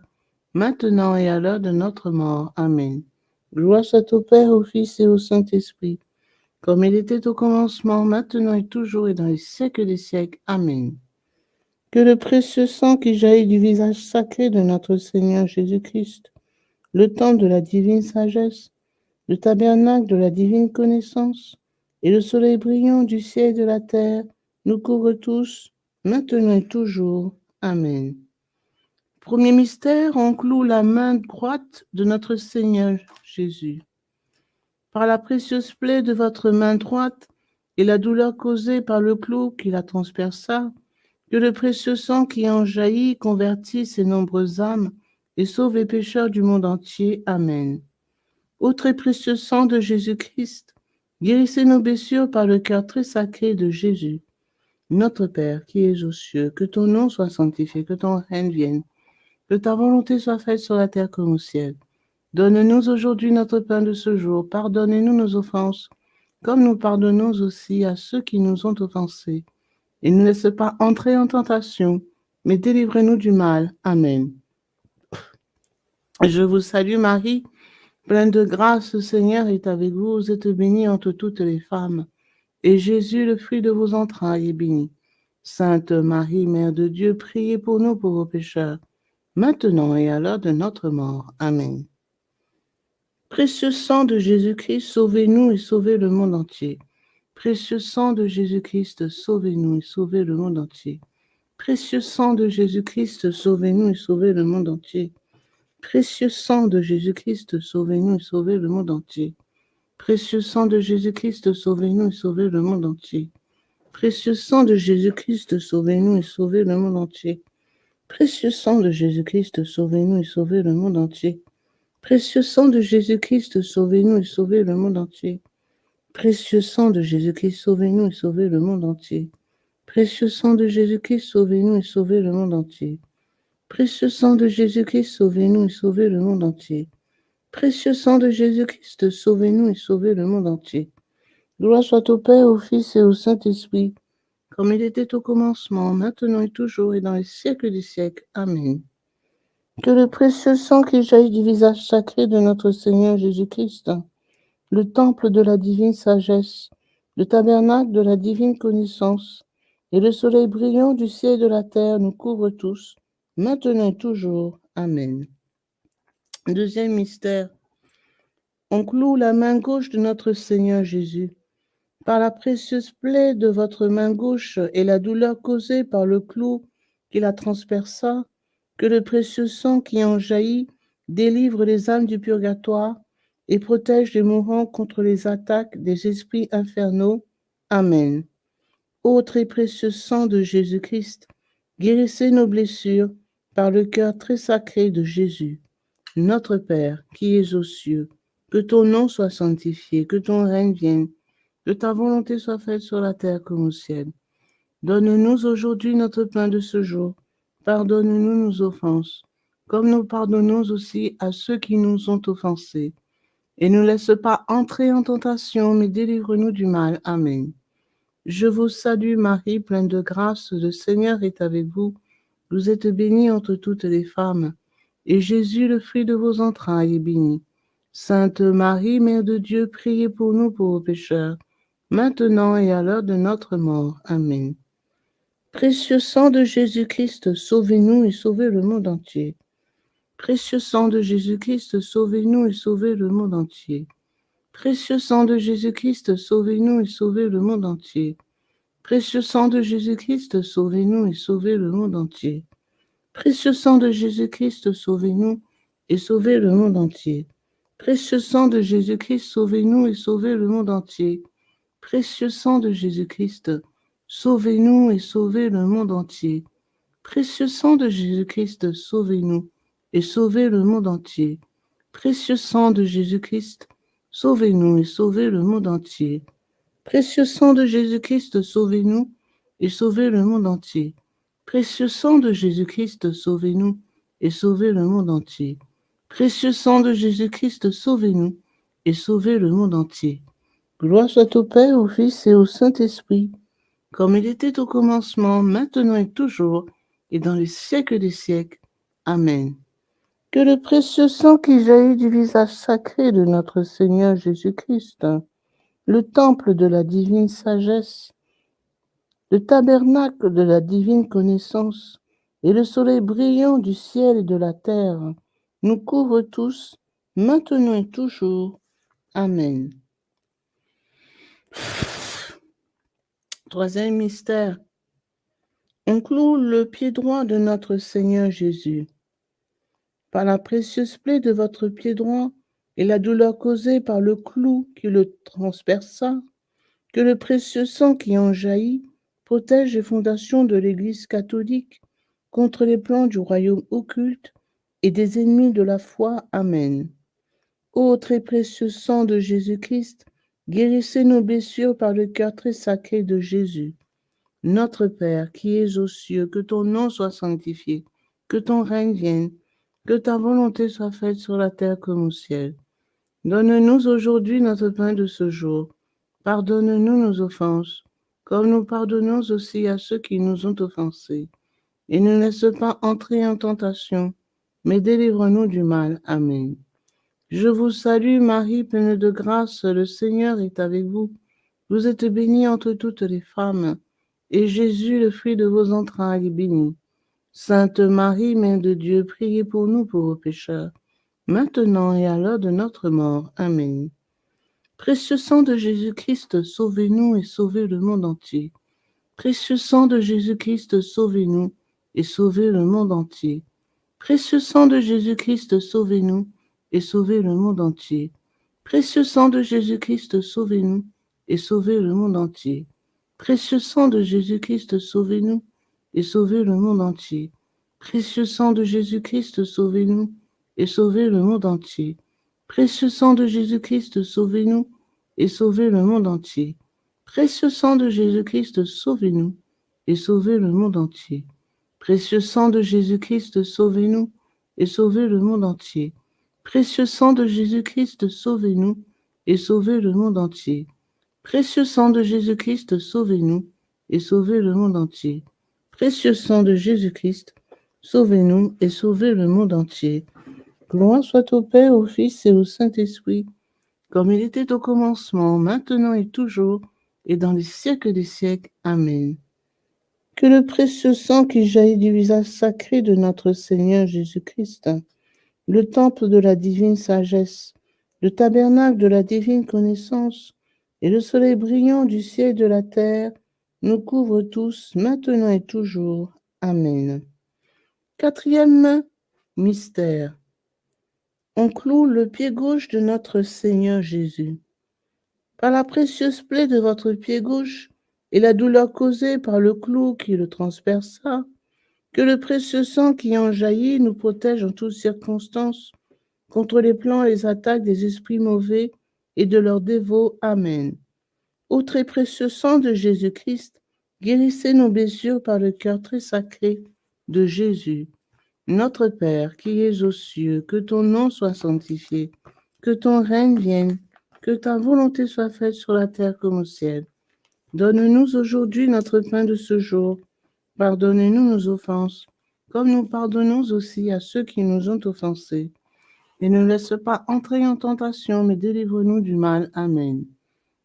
maintenant et à l'heure de notre mort. Amen. Gloire soit au Père, au Fils et au Saint-Esprit, comme il était au commencement, maintenant et toujours et dans les siècles des siècles. Amen. Que le précieux sang qui jaillit du visage sacré de notre Seigneur Jésus-Christ, le temple de la divine sagesse, le tabernacle de la divine connaissance, et le soleil brillant du ciel et de la terre, nous couvre tous, maintenant et toujours. Amen. Premier mystère, on cloue la main droite de notre Seigneur Jésus. Par la précieuse plaie de votre main droite et la douleur causée par le clou qui la transperça, que le précieux sang qui en jaillit convertisse ces nombreuses âmes et sauve les pécheurs du monde entier. Amen. Ô très précieux sang de Jésus-Christ, guérissez nos blessures par le cœur très sacré de Jésus. Notre Père qui es aux cieux, que ton nom soit sanctifié, que ton règne vienne, que ta volonté soit faite sur la terre comme au ciel. Donne-nous aujourd'hui notre pain de ce jour. Pardonnez-nous nos offenses, comme nous pardonnons aussi à ceux qui nous ont offensés. Et ne laisse pas entrer en tentation, mais délivrez-nous du mal. Amen. Je vous salue Marie, pleine de grâce, le Seigneur est avec vous. Vous êtes bénie entre toutes les femmes, et Jésus, le fruit de vos entrailles, est béni. Sainte Marie, Mère de Dieu, priez pour nous pauvres pécheurs, maintenant et à l'heure de notre mort. Amen. Précieux sang de Jésus-Christ, sauvez-nous et sauvez le monde entier. Précieux sang de Jésus-Christ, sauvez-nous et sauvez le monde entier. Précieux sang de Jésus-Christ, sauvez-nous et sauvez le monde entier. Précieux sang de Jésus-Christ, sauvez-nous et sauvez le monde entier. Précieux sang de Jésus-Christ, sauvez-nous et sauvez le monde entier. Précieux sang de Jésus-Christ, sauvez-nous et sauvez le monde entier. Précieux sang de Jésus-Christ, sauvez-nous et sauvez le monde entier. Précieux sang de Jésus-Christ, sauvez-nous et sauvez le monde entier. Précieux sang de Jésus-Christ, sauvez-nous et sauvez le monde entier. Précieux sang de Jésus-Christ, sauvez-nous et sauvez le monde entier. Précieux sang de Jésus-Christ, sauvez-nous et sauvez le monde entier. Précieux sang de Jésus-Christ, sauvez-nous et sauvez le monde entier. Gloire soit au Père, au Fils et au Saint-Esprit, comme il était au commencement, maintenant et toujours et dans les siècles des siècles. Amen. Que le précieux sang qui jaillit du visage sacré de notre Seigneur Jésus-Christ, le temple de la divine sagesse, le tabernacle de la divine connaissance, et le soleil brillant du ciel et de la terre nous couvrent tous, maintenant et toujours. Amen. Deuxième mystère. On cloue la main gauche de notre Seigneur Jésus. Par la précieuse plaie de votre main gauche et la douleur causée par le clou qui la transperça, que le précieux sang qui en jaillit délivre les âmes du purgatoire et protège les mourants contre les attaques des esprits infernaux. Amen. Ô très précieux sang de Jésus-Christ, guérissez nos blessures par le cœur très sacré de Jésus. Notre Père, qui es aux cieux, que ton nom soit sanctifié, que ton règne vienne, que ta volonté soit faite sur la terre comme au ciel. Donne-nous aujourd'hui notre pain de ce jour. Pardonne-nous nos offenses, comme nous pardonnons aussi à ceux qui nous ont offensés. Et ne laisse pas entrer en tentation, mais délivre-nous du mal. Amen. Je vous salue Marie, pleine de grâce, le Seigneur est avec vous. Vous êtes bénie entre toutes les femmes, et Jésus, le fruit de vos entrailles, est béni. Sainte Marie, Mère de Dieu, priez pour nous pauvres pécheurs, maintenant et à l'heure de notre mort. Amen. Précieux sang de Jésus-Christ, sauvez-nous et sauvez le monde entier. Précieux sang de Jésus-Christ, sauvez-nous et sauvez le monde entier. Précieux sang de Jésus-Christ, sauvez-nous et sauvez le monde entier. Précieux sang de Jésus-Christ, sauvez-nous et sauvez le monde entier. Précieux sang de Jésus-Christ, sauvez-nous et sauvez le monde entier. Précieux sang de Jésus-Christ, sauvez-nous et sauvez le monde entier. Précieux sang de Jésus-Christ, sauvez-nous et sauvez le monde entier. Précieux sang de Jésus-Christ, sauvez-nous et sauvez le monde entier. Précieux sang de Jésus-Christ, sauvez-nous et sauvez le monde entier. Précieux sang de Jésus-Christ, sauvez-nous et sauvez le monde entier. Précieux sang de Jésus-Christ, sauvez-nous et sauvez le monde entier. Précieux sang de Jésus-Christ, sauvez-nous et sauvez le monde entier. Gloire soit au Père, au Fils et au Saint-Esprit, comme il était au commencement, maintenant et toujours, et dans les siècles des siècles. Amen. Que le précieux sang qui jaillit du visage sacré de notre Seigneur Jésus-Christ, le temple de la divine sagesse, le tabernacle de la divine connaissance et le soleil brillant du ciel et de la terre nous couvrent tous, maintenant et toujours. Amen. Troisième mystère. On cloue le pied droit de notre Seigneur Jésus. Par la précieuse plaie de votre pied droit et la douleur causée par le clou qui le transperça, que le précieux sang qui en jaillit protège les fondations de l'Église catholique contre les plans du royaume occulte et des ennemis de la foi. Amen. Ô très précieux sang de Jésus-Christ, guérissez nos blessures par le cœur très sacré de Jésus. Notre Père, qui es aux cieux, que ton nom soit sanctifié, que ton règne vienne, que ta volonté soit faite sur la terre comme au ciel. Donne-nous aujourd'hui notre pain de ce jour. Pardonne-nous nos offenses, comme nous pardonnons aussi à ceux qui nous ont offensés. Et ne laisse pas entrer en tentation, mais délivre-nous du mal. Amen. Je vous salue Marie, pleine de grâce, le Seigneur est avec vous. Vous êtes bénie entre toutes les femmes, et Jésus, le fruit de vos entrailles, est béni. Sainte Marie, Mère de Dieu, priez pour nous pauvres pécheurs, maintenant et à l'heure de notre mort. Amen. Précieux sang de Jésus-Christ, sauvez-nous et sauvez le monde entier. Précieux sang de Jésus-Christ, sauvez-nous et sauvez le monde entier. Précieux sang de Jésus-Christ, sauvez-nous et sauvez le monde entier. Précieux sang de Jésus-Christ, sauvez-nous et sauvez le monde entier. Précieux sang de Jésus-Christ, sauvez-nous et sauvez le monde entier. Précieux sang de Jésus-Christ, sauvez-nous et sauvez le monde entier. Précieux sang de Jésus-Christ, sauvez-nous et sauvez le monde entier. Précieux sang de Jésus-Christ, sauvez-nous et sauvez le monde entier. Précieux sang de Jésus-Christ, sauvez-nous et sauvez le monde entier. Précieux sang de Jésus-Christ, sauvez-nous et sauvez le monde entier. Précieux sang de Jésus-Christ, sauvez-nous et sauvez le monde entier. Précieux sang de Jésus-Christ, sauvez-nous et sauvez le monde entier. Gloire soit au Père, au Fils et au Saint-Esprit, comme il était au commencement, maintenant et toujours, et dans les siècles des siècles. Amen. Que le précieux sang qui jaillit du visage sacré de notre Seigneur Jésus-Christ, le temple de la divine sagesse, le tabernacle de la divine connaissance et le soleil brillant du ciel et de la terre nous couvrent tous, maintenant et toujours. Amen. Quatrième mystère. On cloue le pied gauche de notre Seigneur Jésus. Par la précieuse plaie de votre pied gauche et la douleur causée par le clou qui le transperça, que le précieux sang qui en jaillit nous protège en toutes circonstances contre les plans et les attaques des esprits mauvais et de leurs dévots. Amen. Ô très précieux sang de Jésus-Christ, guérissez nos blessures par le cœur très sacré de Jésus. Notre Père, qui es aux cieux, que ton nom soit sanctifié, que ton règne vienne, que ta volonté soit faite sur la terre comme au ciel. Donne-nous aujourd'hui notre pain de ce jour. Pardonnez-nous nos offenses, comme nous pardonnons aussi à ceux qui nous ont offensés. Et ne laisse pas entrer en tentation, mais délivre-nous du mal. Amen.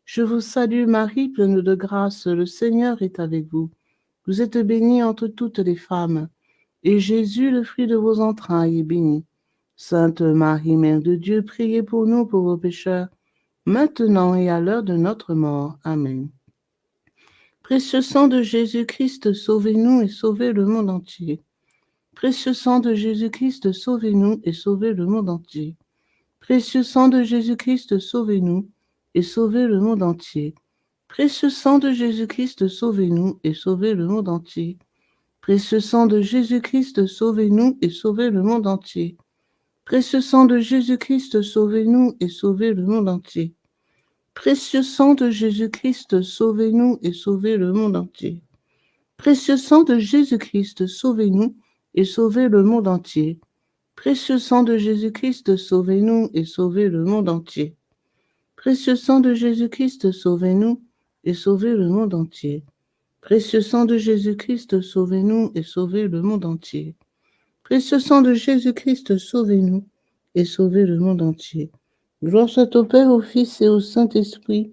Je vous salue Marie, pleine de grâce, le Seigneur est avec vous. Vous êtes bénie entre toutes les femmes, et Jésus, le fruit de vos entrailles, est béni. Sainte Marie, Mère de Dieu, priez pour nous pauvres pécheurs, maintenant et à l'heure de notre mort. Amen. Précieux sang de Jésus-Christ, sauvez-nous et sauvez le monde entier. Précieux sang de Jésus-Christ, sauvez-nous et sauvez le monde entier. Précieux sang de Jésus-Christ, sauvez-nous et sauvez le monde entier. Précieux sang de Jésus-Christ, sauvez-nous et sauvez le monde entier. Précieux sang de Jésus-Christ, sauvez-nous et sauvez le monde entier. Précieux sang de Jésus-Christ, sauvez-nous et sauvez le monde entier. Précieux sang de Jésus-Christ, sauvez-nous et sauvez le monde entier. Précieux sang de Jésus-Christ, sauvez-nous et sauvez le monde entier. Précieux sang de Jésus-Christ, sauvez-nous et sauvez le monde entier. Précieux sang de Jésus-Christ, sauvez-nous et sauvez le monde entier. Précieux sang de Jésus-Christ, sauvez-nous et sauvez le monde entier. Précieux sang de Jésus-Christ, sauvez-nous et sauvez le monde entier. Gloire soit au Père, au Fils et au Saint-Esprit,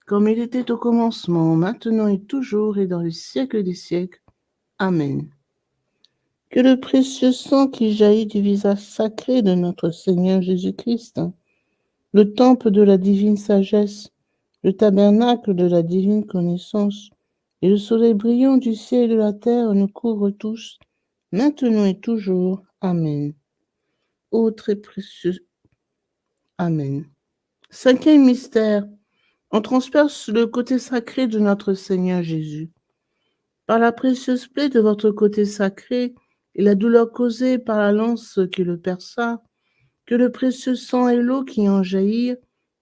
comme il était au commencement, maintenant et toujours, et dans les siècles des siècles. Amen. Que le précieux sang qui jaillit du visage sacré de notre Seigneur Jésus-Christ, le temple de la divine sagesse, le tabernacle de la divine connaissance, et le soleil brillant du ciel et de la terre nous couvrent tous, maintenant et toujours. Amen. Ô très précieux. Amen. Cinquième mystère, on transperce le côté sacré de notre Seigneur Jésus. Par la précieuse plaie de votre côté sacré et la douleur causée par la lance qui le perça, que le précieux sang et l'eau qui en jaillirent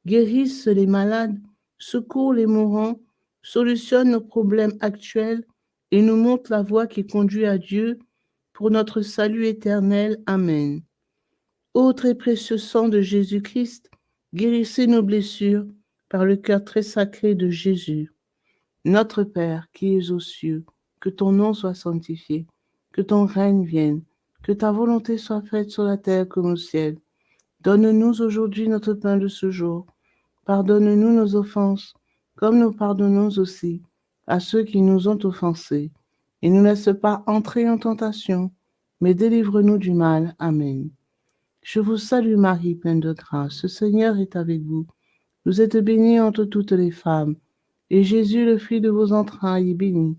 guérissent les malades, secourent les mourants, solutionnent nos problèmes actuels et nous montrent la voie qui conduit à Dieu pour notre salut éternel. Amen. Ô très précieux sang de Jésus-Christ, guérissez nos blessures par le cœur très sacré de Jésus. Notre Père qui es aux cieux, que ton nom soit sanctifié, que ton règne vienne, que ta volonté soit faite sur la terre comme au ciel. Donne-nous aujourd'hui notre pain de ce jour. Pardonne-nous nos offenses, comme nous pardonnons aussi à ceux qui nous ont offensés. Et ne nous laisse pas entrer en tentation, mais délivre-nous du mal. Amen. Je vous salue Marie, pleine de grâce. Le Seigneur est avec vous. Vous êtes bénie entre toutes les femmes, et Jésus, le fruit de vos entrailles, est béni.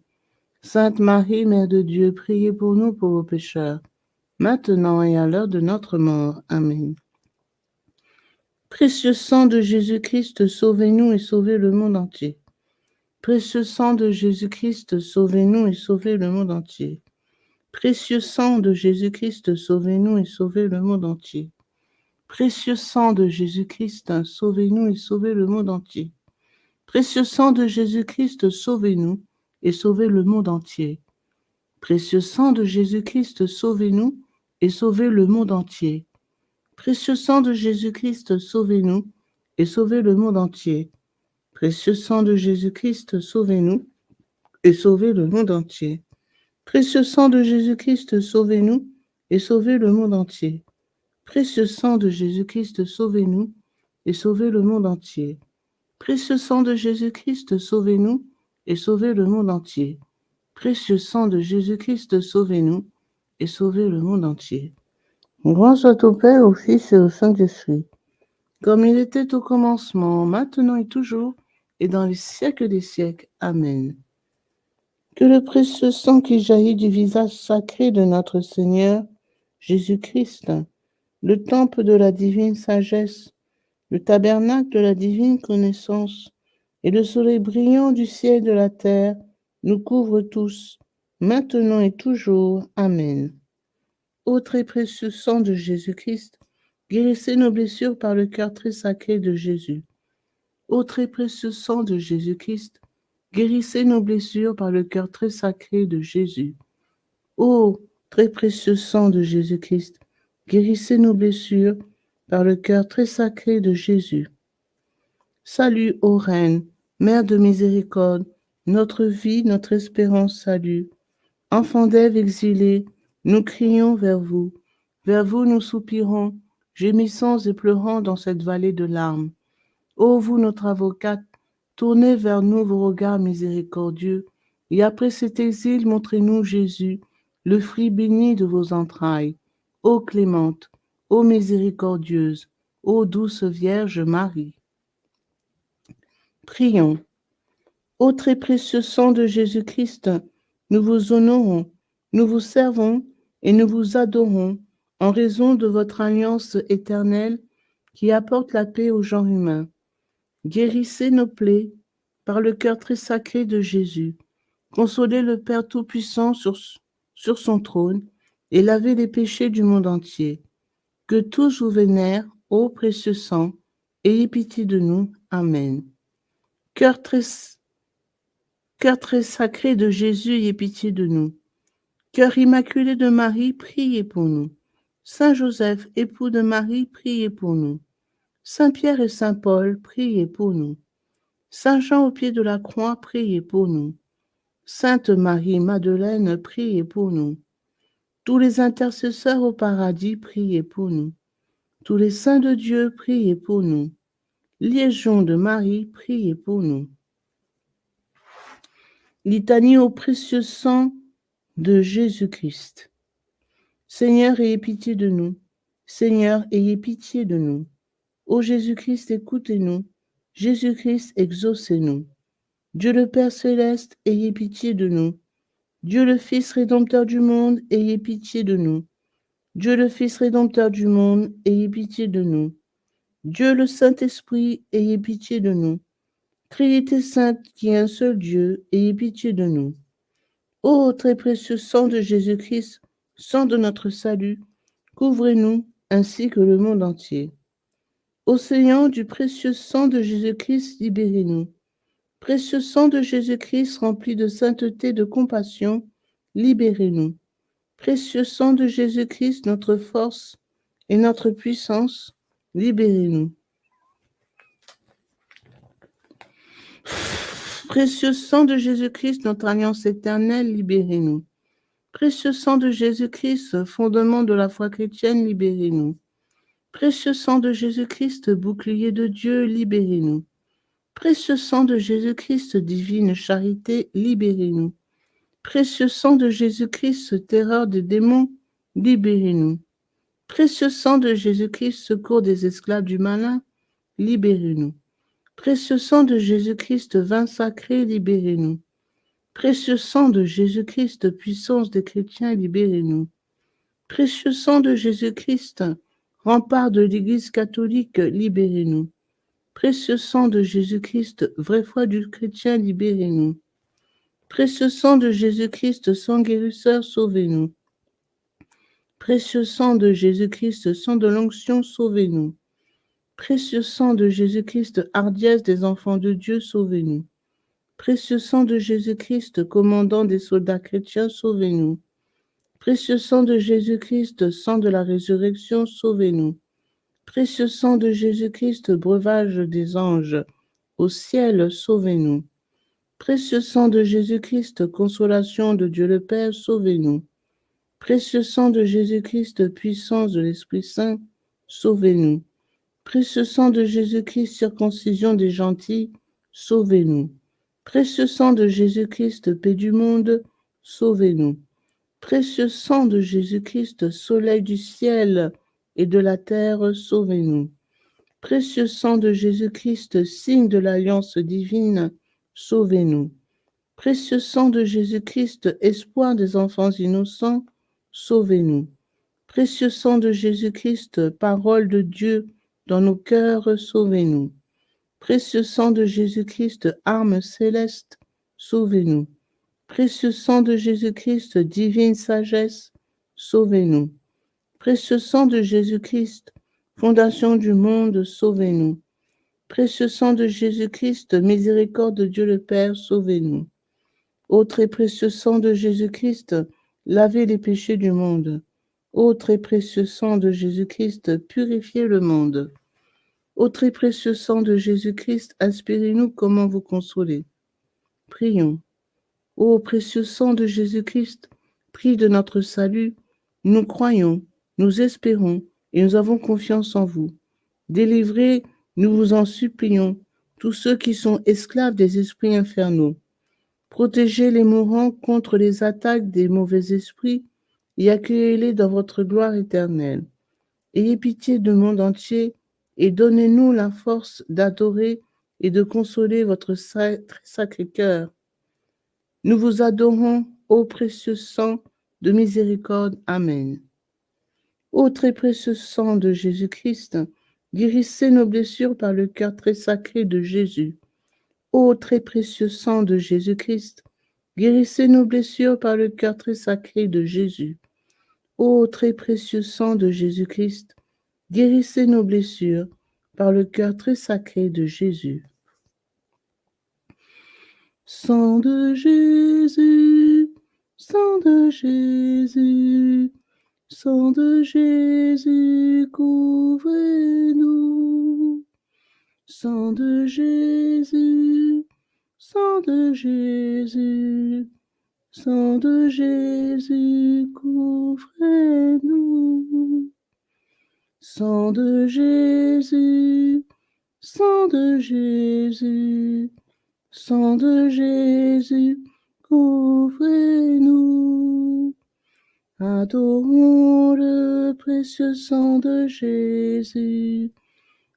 Sainte Marie, Mère de Dieu, priez pour nous pauvres pécheurs, maintenant et à l'heure de notre mort. Amen. Précieux sang de Jésus-Christ, sauvez-nous et sauvez le monde entier. Précieux sang de Jésus-Christ, sauvez-nous et sauvez le monde entier. Précieux sang de Jésus-Christ, sauvez-nous et sauvez le monde entier. Précieux sang de Jésus-Christ, sauvez-nous et sauvez le monde entier. Précieux sang de Jésus-Christ, sauvez-nous et sauvez le monde entier. Précieux sang de Jésus-Christ, sauvez-nous et sauvez le monde entier. Précieux sang de Jésus-Christ, sauvez-nous et sauvez le monde entier. Précieux sang de Jésus-Christ, sauvez-nous et sauvez le monde entier. Précieux sang de Jésus-Christ, sauvez-nous et sauvez le monde entier. Précieux sang de Jésus-Christ, sauvez-nous et sauvez le monde entier. Précieux sang de Jésus-Christ, sauvez-nous et sauvez le monde entier. Précieux sang de Jésus-Christ, sauvez-nous et sauvez le monde entier. Gloire soit au Père, au Fils et au Saint-Esprit, comme il était au commencement, maintenant et toujours, et dans les siècles des siècles. Amen. Que le précieux sang qui jaillit du visage sacré de notre Seigneur Jésus-Christ, le temple de la divine sagesse, le tabernacle de la divine connaissance, et le soleil brillant du ciel et de la terre, nous couvre tous, maintenant et toujours. Amen. Ô très précieux sang de Jésus-Christ, guérissez nos blessures par le cœur très sacré de Jésus. Ô très précieux sang de Jésus-Christ, guérissez nos blessures par le cœur très sacré de Jésus. Ô très précieux sang de Jésus-Christ, guérissez nos blessures par le cœur très sacré de Jésus. Salut, ô Reine, Mère de miséricorde, notre vie, notre espérance, salut. Enfants d'Ève exilés, nous crions vers vous nous soupirons, gémissons et pleurons dans cette vallée de larmes. Ô vous, notre avocate, tournez vers nous vos regards miséricordieux, et après cet exil, montrez-nous Jésus, le fruit béni de vos entrailles. Ô clémente, ô miséricordieuse, ô douce Vierge Marie. Prions. Ô très précieux sang de Jésus-Christ, nous vous honorons, nous vous servons et nous vous adorons en raison de votre alliance éternelle qui apporte la paix au genre humain. Guérissez nos plaies par le cœur très sacré de Jésus. Consolez le Père Tout-Puissant sur son trône et lavez les péchés du monde entier. Que tous vous vénèrent, ô précieux sang, ayez pitié de nous. Amen. Cœur très sacré de Jésus, ayez pitié de nous. Cœur immaculé de Marie, priez pour nous. Saint Joseph, époux de Marie, priez pour nous. Saint Pierre et Saint Paul, priez pour nous. Saint Jean au pied de la croix, priez pour nous. Sainte Marie-Madeleine, priez pour nous. Tous les intercesseurs au paradis, priez pour nous. Tous les saints de Dieu, priez pour nous. Légion de Marie, priez pour nous. Litanie au précieux sang de Jésus-Christ. Seigneur, ayez pitié de nous. Seigneur, ayez pitié de nous. Ô Jésus-Christ, écoutez-nous. Jésus-Christ, exaucez-nous. Dieu le Père céleste, ayez pitié de nous. Dieu le Fils rédempteur du monde, ayez pitié de nous. Dieu le Fils rédempteur du monde, ayez pitié de nous. Dieu le Saint-Esprit, ayez pitié de nous. Trinité sainte qui est un seul Dieu, ayez pitié de nous. Ô très précieux sang de Jésus-Christ, sang de notre salut, couvrez-nous ainsi que le monde entier. Océan du précieux sang de Jésus-Christ, libérez-nous. Précieux sang de Jésus-Christ rempli de sainteté, de compassion, libérez-nous. Précieux sang de Jésus-Christ, notre force et notre puissance, libérez-nous. Précieux sang de Jésus-Christ, notre alliance éternelle, libérez-nous. Précieux sang de Jésus-Christ, fondement de la foi chrétienne, libérez-nous. Précieux sang de Jésus-Christ, bouclier de Dieu, libérez-nous. Précieux sang de Jésus-Christ, divine charité, libérez-nous. Précieux sang de Jésus-Christ, terreur des démons, libérez-nous. Précieux sang de Jésus-Christ, secours des esclaves du malin, libérez-nous. Précieux sang de Jésus-Christ, vin sacré, libérez-nous. Précieux sang de Jésus-Christ, puissance des chrétiens, libérez-nous. Précieux sang de Jésus-Christ, rempart de l'Église catholique, libérez-nous. Précieux sang de Jésus-Christ, vraie foi du chrétien, libérez-nous. Précieux sang de Jésus-Christ, sang guérisseur, sauvez-nous. Précieux sang de Jésus-Christ, sang de l'onction, sauvez-nous. Précieux sang de Jésus-Christ, hardiesse des enfants de Dieu, sauvez-nous. Précieux sang de Jésus-Christ, commandant des soldats chrétiens, sauvez-nous. Précieux sang de Jésus-Christ, sang de la résurrection, sauvez-nous. Précieux sang de Jésus-Christ, breuvage des anges, au ciel, sauvez-nous. Précieux sang de Jésus-Christ, consolation de Dieu le Père, sauvez-nous. Précieux sang de Jésus-Christ, puissance de l'Esprit Saint, sauvez-nous. Précieux sang de Jésus-Christ, circoncision des gentils, sauvez-nous. Précieux sang de Jésus-Christ, paix du monde, sauvez-nous. Précieux sang de Jésus-Christ, soleil du ciel et de la terre, sauvez-nous. Précieux sang de Jésus-Christ, signe de l'alliance divine, sauvez-nous. Précieux sang de Jésus-Christ, espoir des enfants innocents, sauvez-nous. Précieux sang de Jésus-Christ, parole de Dieu dans nos cœurs, sauvez-nous. Précieux sang de Jésus-Christ, arme céleste, sauvez-nous. Précieux sang de Jésus-Christ, divine sagesse, sauvez-nous. Précieux sang de Jésus-Christ, fondation du monde, sauvez-nous. Précieux sang de Jésus-Christ, miséricorde de Dieu le Père, sauvez-nous. Ô très précieux sang de Jésus-Christ, lavez les péchés du monde. Ô très précieux sang de Jésus-Christ, purifiez le monde. Ô très précieux sang de Jésus-Christ, inspirez-nous comment vous consoler. Prions. Ô précieux sang de Jésus-Christ, prix de notre salut, nous croyons, nous espérons et nous avons confiance en vous. Délivrez, nous vous en supplions, tous ceux qui sont esclaves des esprits infernaux. Protégez les mourants contre les attaques des mauvais esprits et accueillez-les dans votre gloire éternelle. Ayez pitié du monde entier et donnez-nous la force d'adorer et de consoler votre très sacré cœur. Nous vous adorons, ô précieux sang de miséricorde. Amen. Ô très précieux sang de Jésus-Christ, guérissez nos blessures par le cœur très sacré de Jésus. Ô très précieux sang de Jésus-Christ, guérissez nos blessures par le cœur très sacré de Jésus. Ô très précieux sang de Jésus-Christ, guérissez nos blessures par le cœur très sacré de Jésus. Sang de Jésus, sang de Jésus, sang de Jésus, couvrez-nous. Sang de Jésus, sang de Jésus, sang de Jésus, couvrez-nous. Sang de Jésus, sang de Jésus, sang de Jésus, couvrez-nous. Adorons le précieux sang de Jésus.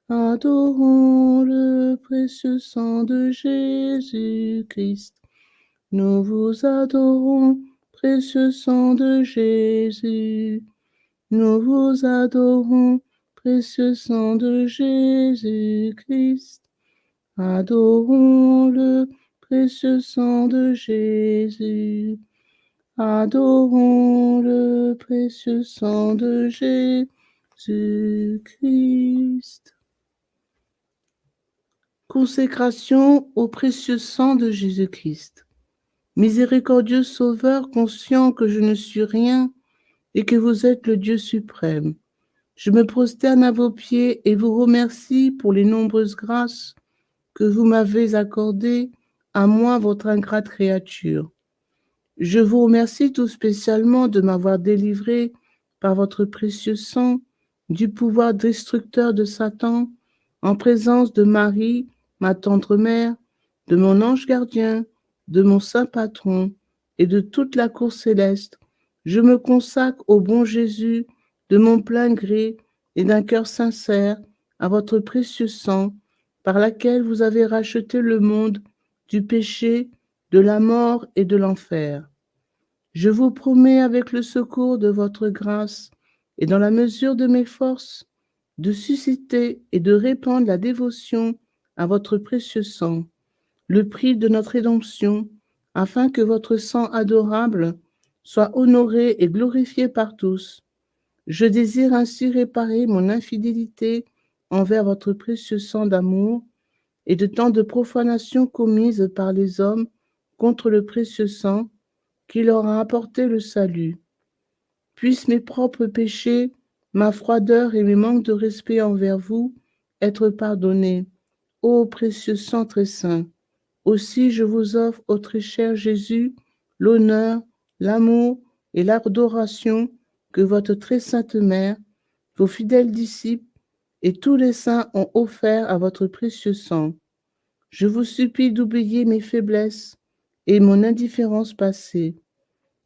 Adorons le précieux sang de Jésus-Christ. Nous vous adorons, précieux sang de Jésus. Nous vous adorons, précieux sang de Jésus-Christ. Adorons le précieux sang de Jésus. Adorons le précieux sang de Jésus-Christ. Consécration au précieux sang de Jésus-Christ. Miséricordieux Sauveur, conscient que je ne suis rien et que vous êtes le Dieu suprême, je me prosterne à vos pieds et vous remercie pour les nombreuses grâces que vous m'avez accordées, à moi, votre ingrate créature. Je vous remercie tout spécialement de m'avoir délivré par votre précieux sang du pouvoir destructeur de Satan, en présence de Marie, ma tendre mère, de mon ange gardien, de mon saint patron et de toute la cour céleste. Je me consacre au bon Jésus de mon plein gré et d'un cœur sincère à votre précieux sang, par laquelle vous avez racheté le monde du péché, de la mort et de l'enfer. Je vous promets, avec le secours de votre grâce et dans la mesure de mes forces, de susciter et de répandre la dévotion à votre précieux sang, le prix de notre rédemption, afin que votre sang adorable soit honoré et glorifié par tous. Je désire ainsi réparer mon infidélité envers votre précieux sang d'amour et de tant de profanations commises par les hommes contre le précieux sang qui leur a apporté le salut. Puissent mes propres péchés, ma froideur et mes manques de respect envers vous être pardonnés, ô précieux sang très saint. Aussi je vous offre, ô très cher Jésus, l'honneur, l'amour et l'adoration que votre très sainte mère, vos fidèles disciples et tous les saints ont offert à votre précieux sang. Je vous supplie d'oublier mes faiblesses et mon indifférence passée,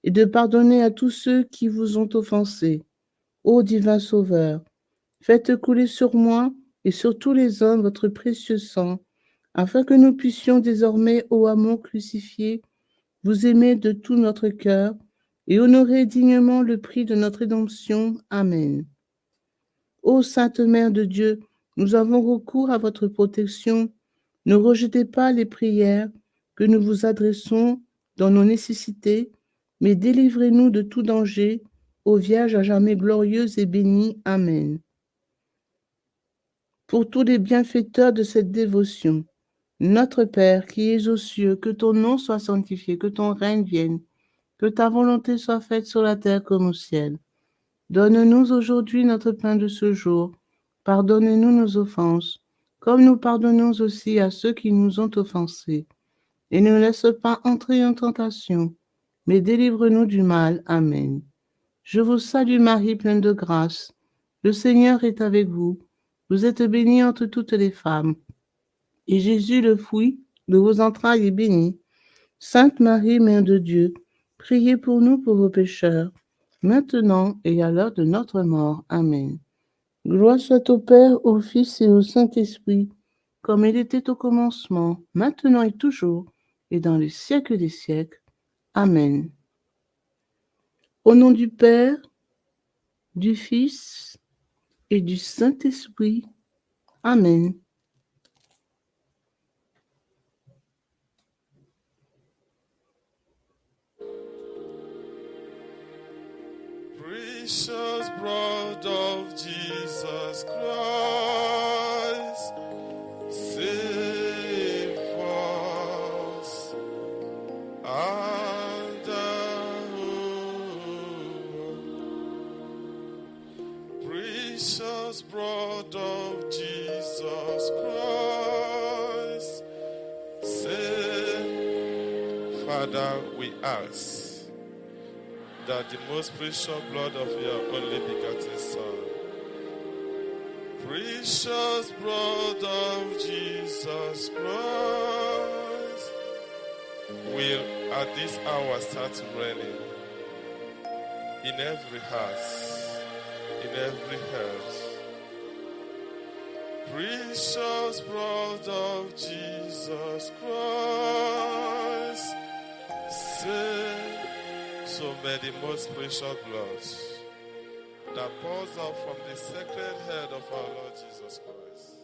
et de pardonner à tous ceux qui vous ont offensé. Ô divin Sauveur, faites couler sur moi et sur tous les hommes votre précieux sang, afin que nous puissions désormais, ô amour crucifié, vous aimer de tout notre cœur et honorer dignement le prix de notre rédemption. Amen. Ô Sainte Mère de Dieu, nous avons recours à votre protection. Ne rejetez pas les prières que nous vous adressons dans nos nécessités, mais délivrez-nous de tout danger, ô Vierge à jamais glorieuse et bénie. Amen. Pour tous les bienfaiteurs de cette dévotion, notre Père qui es aux cieux, que ton nom soit sanctifié, que ton règne vienne, que ta volonté soit faite sur la terre comme au ciel. Donne-nous aujourd'hui notre pain de ce jour. Pardonne-nous nos offenses, comme nous pardonnons aussi à ceux qui nous ont offensés. Et ne laisse pas entrer en tentation, mais délivre-nous du mal. Amen. Je vous salue Marie, pleine de grâce. Le Seigneur est avec vous. Vous êtes bénie entre toutes les femmes. Et Jésus, le fruit de vos entrailles, est béni. Sainte Marie, Mère de Dieu, priez pour nous pauvres pécheurs, maintenant et à l'heure de notre mort. Amen. Gloire soit au Père, au Fils et au Saint-Esprit, comme il était au commencement, maintenant et toujours, et dans les siècles des siècles. Amen. Au nom du Père, du Fils et du Saint-Esprit. Amen. Precious blood of Jesus Christ, save us and precious blood of Jesus Christ, save. Father, we ask that the most precious blood of your only begotten Son, precious blood of Jesus Christ, will at this hour start raining in every house, in every heart. Precious blood of Jesus Christ, save. So may the most precious blood that pours out from the sacred head of our Lord Jesus Christ